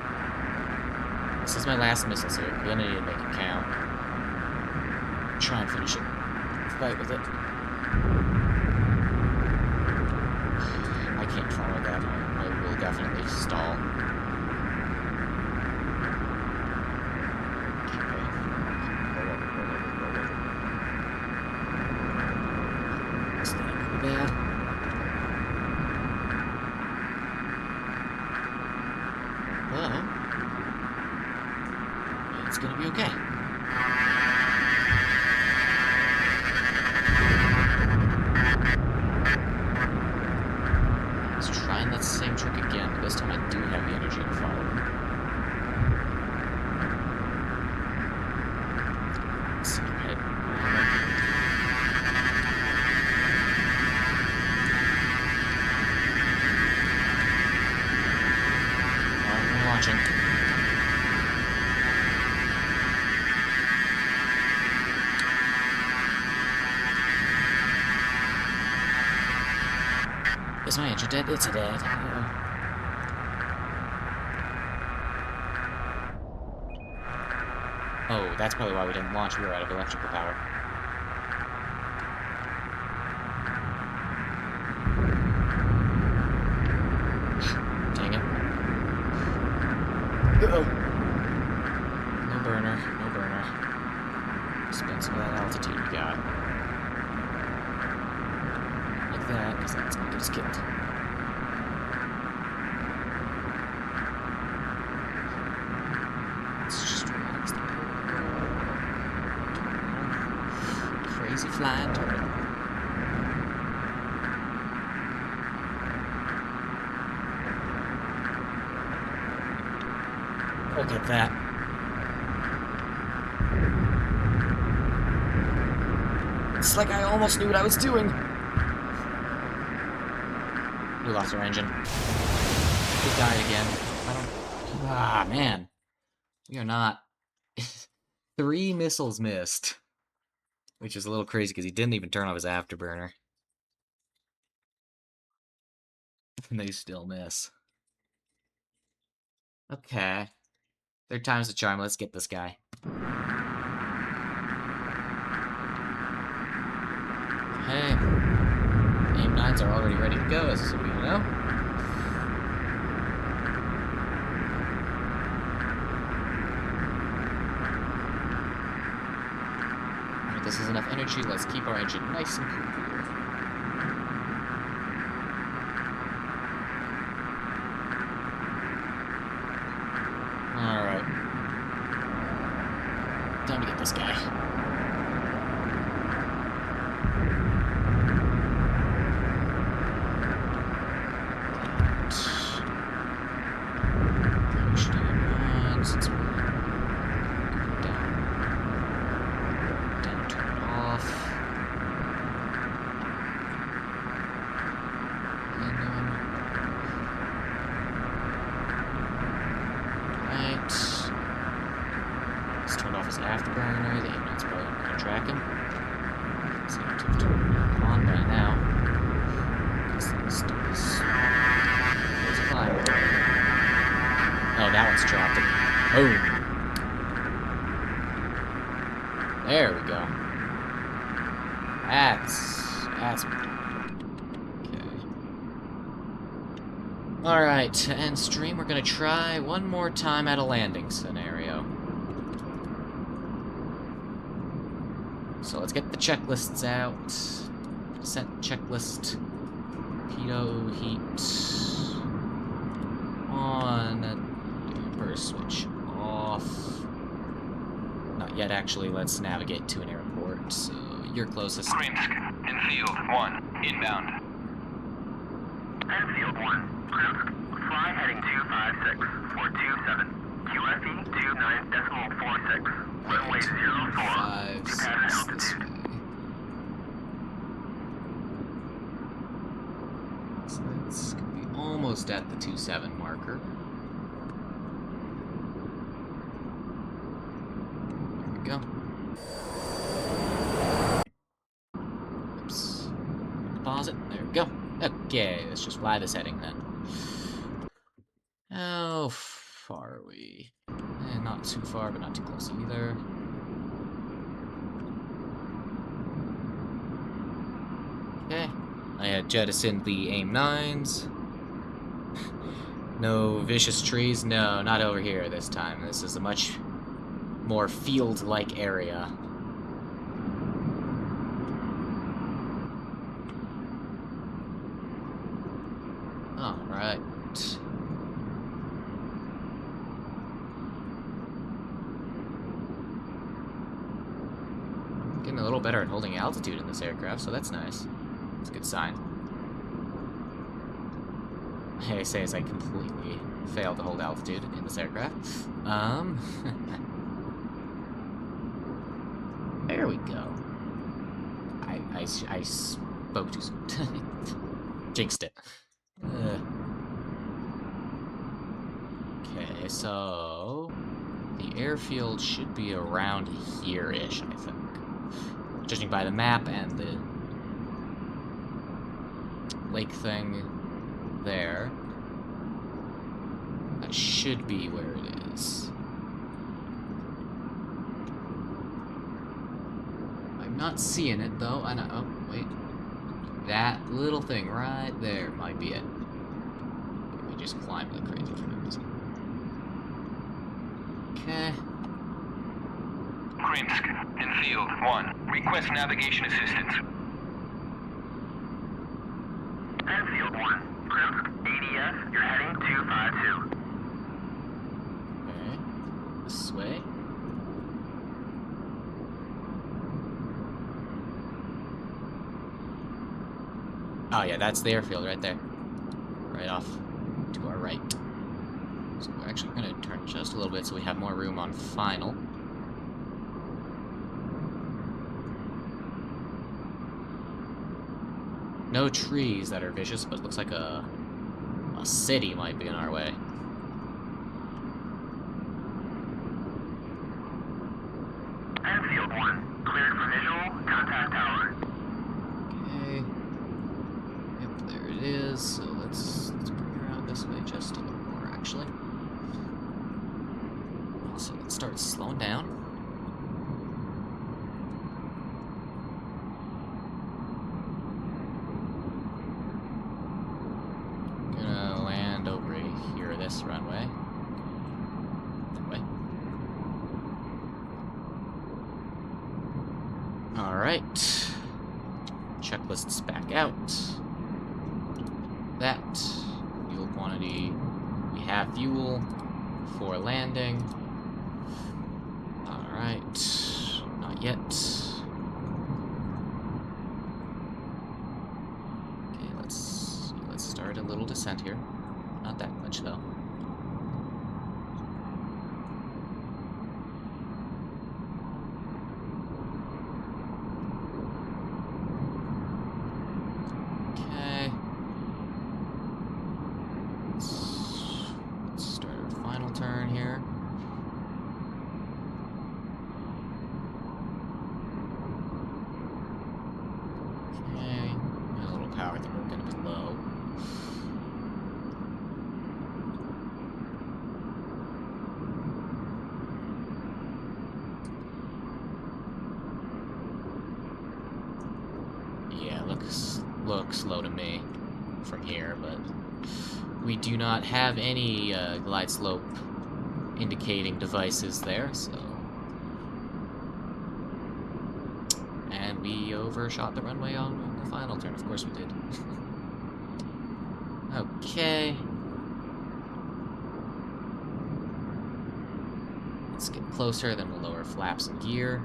This is my last missile, so we're gonna need to make it count. Try and finish it. Fight with it. I can't follow that. I will definitely stall. Okay. Roll over. That's not pretty bad. Well, it's gonna be okay. Trying that same trick again, but this time I do have the energy to follow. Let's see, head. I'm watching. Is my engine dead? It's dead. Oh, that's probably why we didn't launch. We were out of electrical power. No burner. No burner. Spend some of that altitude we got. Like that, because that's gonna get us killed. Let's just relax the crazy flying turtle. Look at that. It's like I almost knew what I was doing. We lost our engine. We died again. I don't... Ah, man. We are not... 3 missiles missed. Which is a little crazy because he didn't even turn off his afterburner. And they still miss. Okay. Third time's the charm. Let's get this guy. Hey. AIM-9s are already ready to go, as we know. If this is enough energy, let's keep our engine nice and cool. Alright. Time to get this guy. Since we're down, turn it off. And then, right. Let's turn off his afterburner. The AIM-9's probably not going to track him. So I have to turn it on by now. Because this stuff is. Let's climb. Oh, that one's dropped it. Oh. There we go. That's okay. Alright, to end stream, we're gonna try one more time at a landing scenario. So let's get the checklists out. Set checklist. Pitot heat on. Burst switch off. Not yet, actually. Let's navigate to an airport. So you're closest. Grinsk, Enfield 1, inbound. Enfield 1, Grinsk, fly heading 256-427. QFE 29.46. Runway 04. 5, 6, altitude. So that's gonna be almost at the 27 marker. Go. Oops. Pause it. There we go. Okay, let's just fly this heading then. How far are we? Not too far, but not too close either. Okay. I had jettisoned the AIM-9s. No vicious trees? No, not over here this time. This is a much more field-like area. Alright. Getting a little better at holding altitude in this aircraft, so that's nice. It's a good sign. I say as I completely failed to hold altitude in this aircraft. There we go. I spoke too soon. Jinxed it. Okay, so the airfield should be around here-ish, I think. Judging by the map and the lake thing there. That should be where it is. I'm not seeing it though. I know. Oh, wait. That little thing right there might be it. We just climbed like crazy for no reason. Okay. Krimsk, in field 1. Request navigation assistance. Enfield 1. Krimsk, ADS, you're heading 252. Okay. This way. Oh yeah, that's the airfield right there. Right off to our right. So we're actually going to turn just a little bit so we have more room on final. No trees that are vicious, but looks like a city might be in our way. Enfield 1. Cleared for visual. Contact tower. Okay. Yep, there it is. So let's bring her around this way just a little more, actually. So let's start slowing down. Gonna land over here this runway. That way. Alright. Checklists back out. That. Fuel quantity. We have fuel for landing. Alright. Not yet. Okay, let's start a little descent here. Not that much though. Okay. Let's start our final turn here. Okay. A little power, I think we're gonna be low. Yeah, looks low to me from here, but we do not have any glide slope indicating devices there, so. And we overshot the runway on the final turn, of course we did. Okay. Let's get closer, then we'll lower flaps and gear.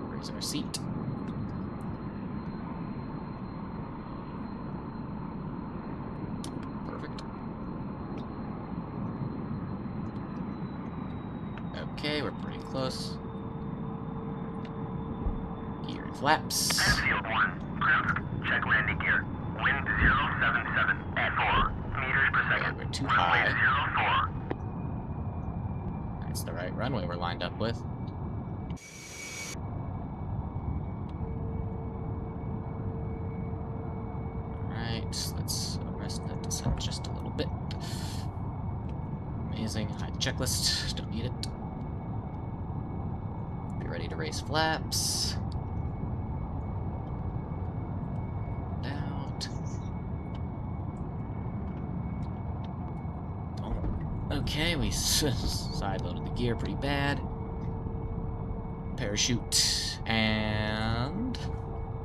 Raise our seat. Perfect. Okay, we're pretty close. Gear and flaps. Enfield 1. Krimsk, check landing gear. Wind 077 at 4 meters per Okay, second. we're too Runway high. 04. That's the right runway we're lined up with. Alright, let's arrest that descent just a little bit. Amazing. Hide the checklist. Don't need it. Be ready to raise flaps. Out. Oh, okay, we side-loaded the gear pretty bad. Parachute. And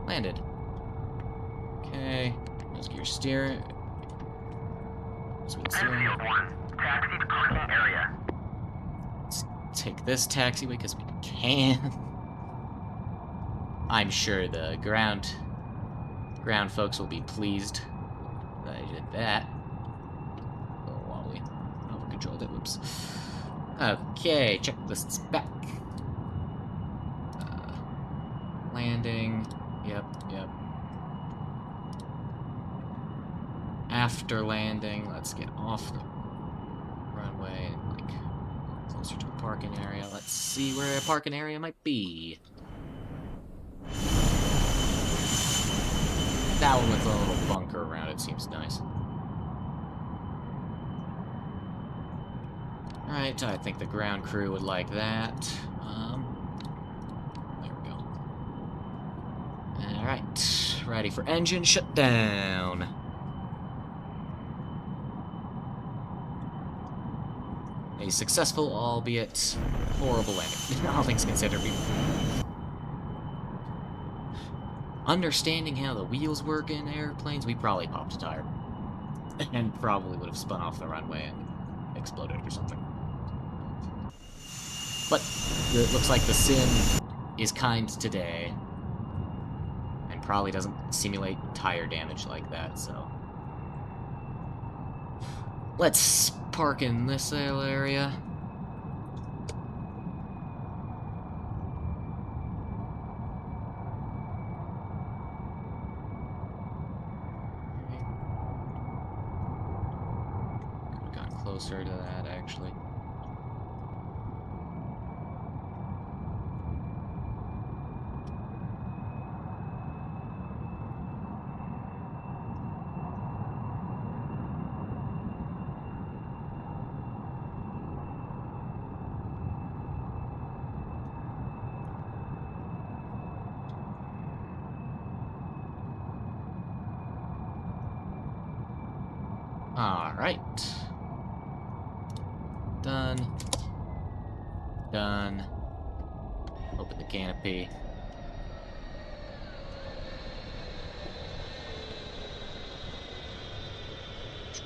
landed. Okay. Let's gear steering. Sweet steering. Enfield 1. Taxi to parking area. Let's take this taxiway because we can. I'm sure the ground folks will be pleased that I did that. Oh, while we over-controlled it. Whoops. Okay, checklists back. Landing. Yep. After landing, let's get off the runway and like closer to a parking area. Let's see where a parking area might be. That one with a little bunker around it seems nice. Alright, I think the ground crew would like that. There we go. Alright, Ready for engine shutdown. A successful, albeit horrible landing. All things considered. Understanding how the wheels work in airplanes, we probably popped a tire. And probably would have spun off the runway and exploded or something. But it looks like the sim is kind today. And probably doesn't simulate tire damage like that, so... Let's park in this area. Could have gotten closer to that, actually. Alright. Done. Done. Open the canopy. Do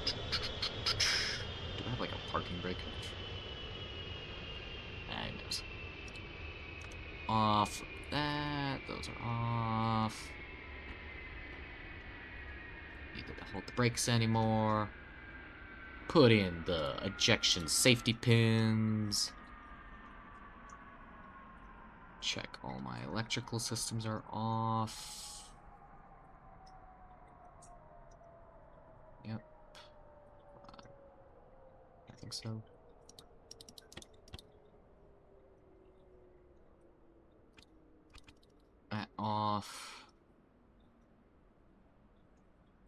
I have like a parking brake? Magnus. Off that. Those are off. Need to hold the brakes anymore. Put in the ejection safety pins. Check all my electrical systems are off. Yep. I think so. That off.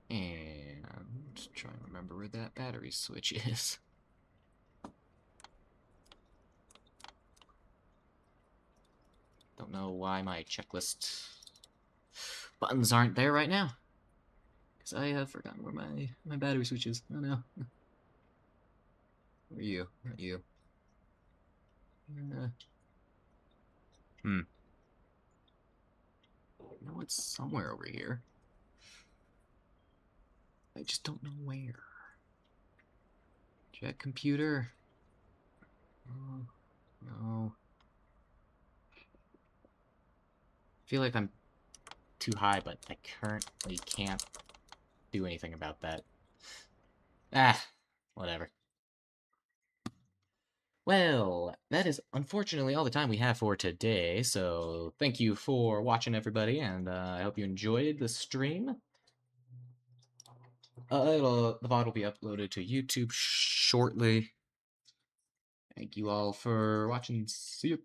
And try and remember where that battery switch is. Don't know why my checklist buttons aren't there right now. Because I have forgotten where my battery switch is. Oh no. Where are you? Not you. I know it's somewhere over here. I just don't know where. Jet computer. Oh, no. I feel like I'm too high, but I currently can't do anything about that. Ah, whatever. Well, that is unfortunately all the time we have for today, so thank you for watching, everybody, and I hope you enjoyed the stream. The VOD will be uploaded to YouTube shortly. Thank you all for watching. See you.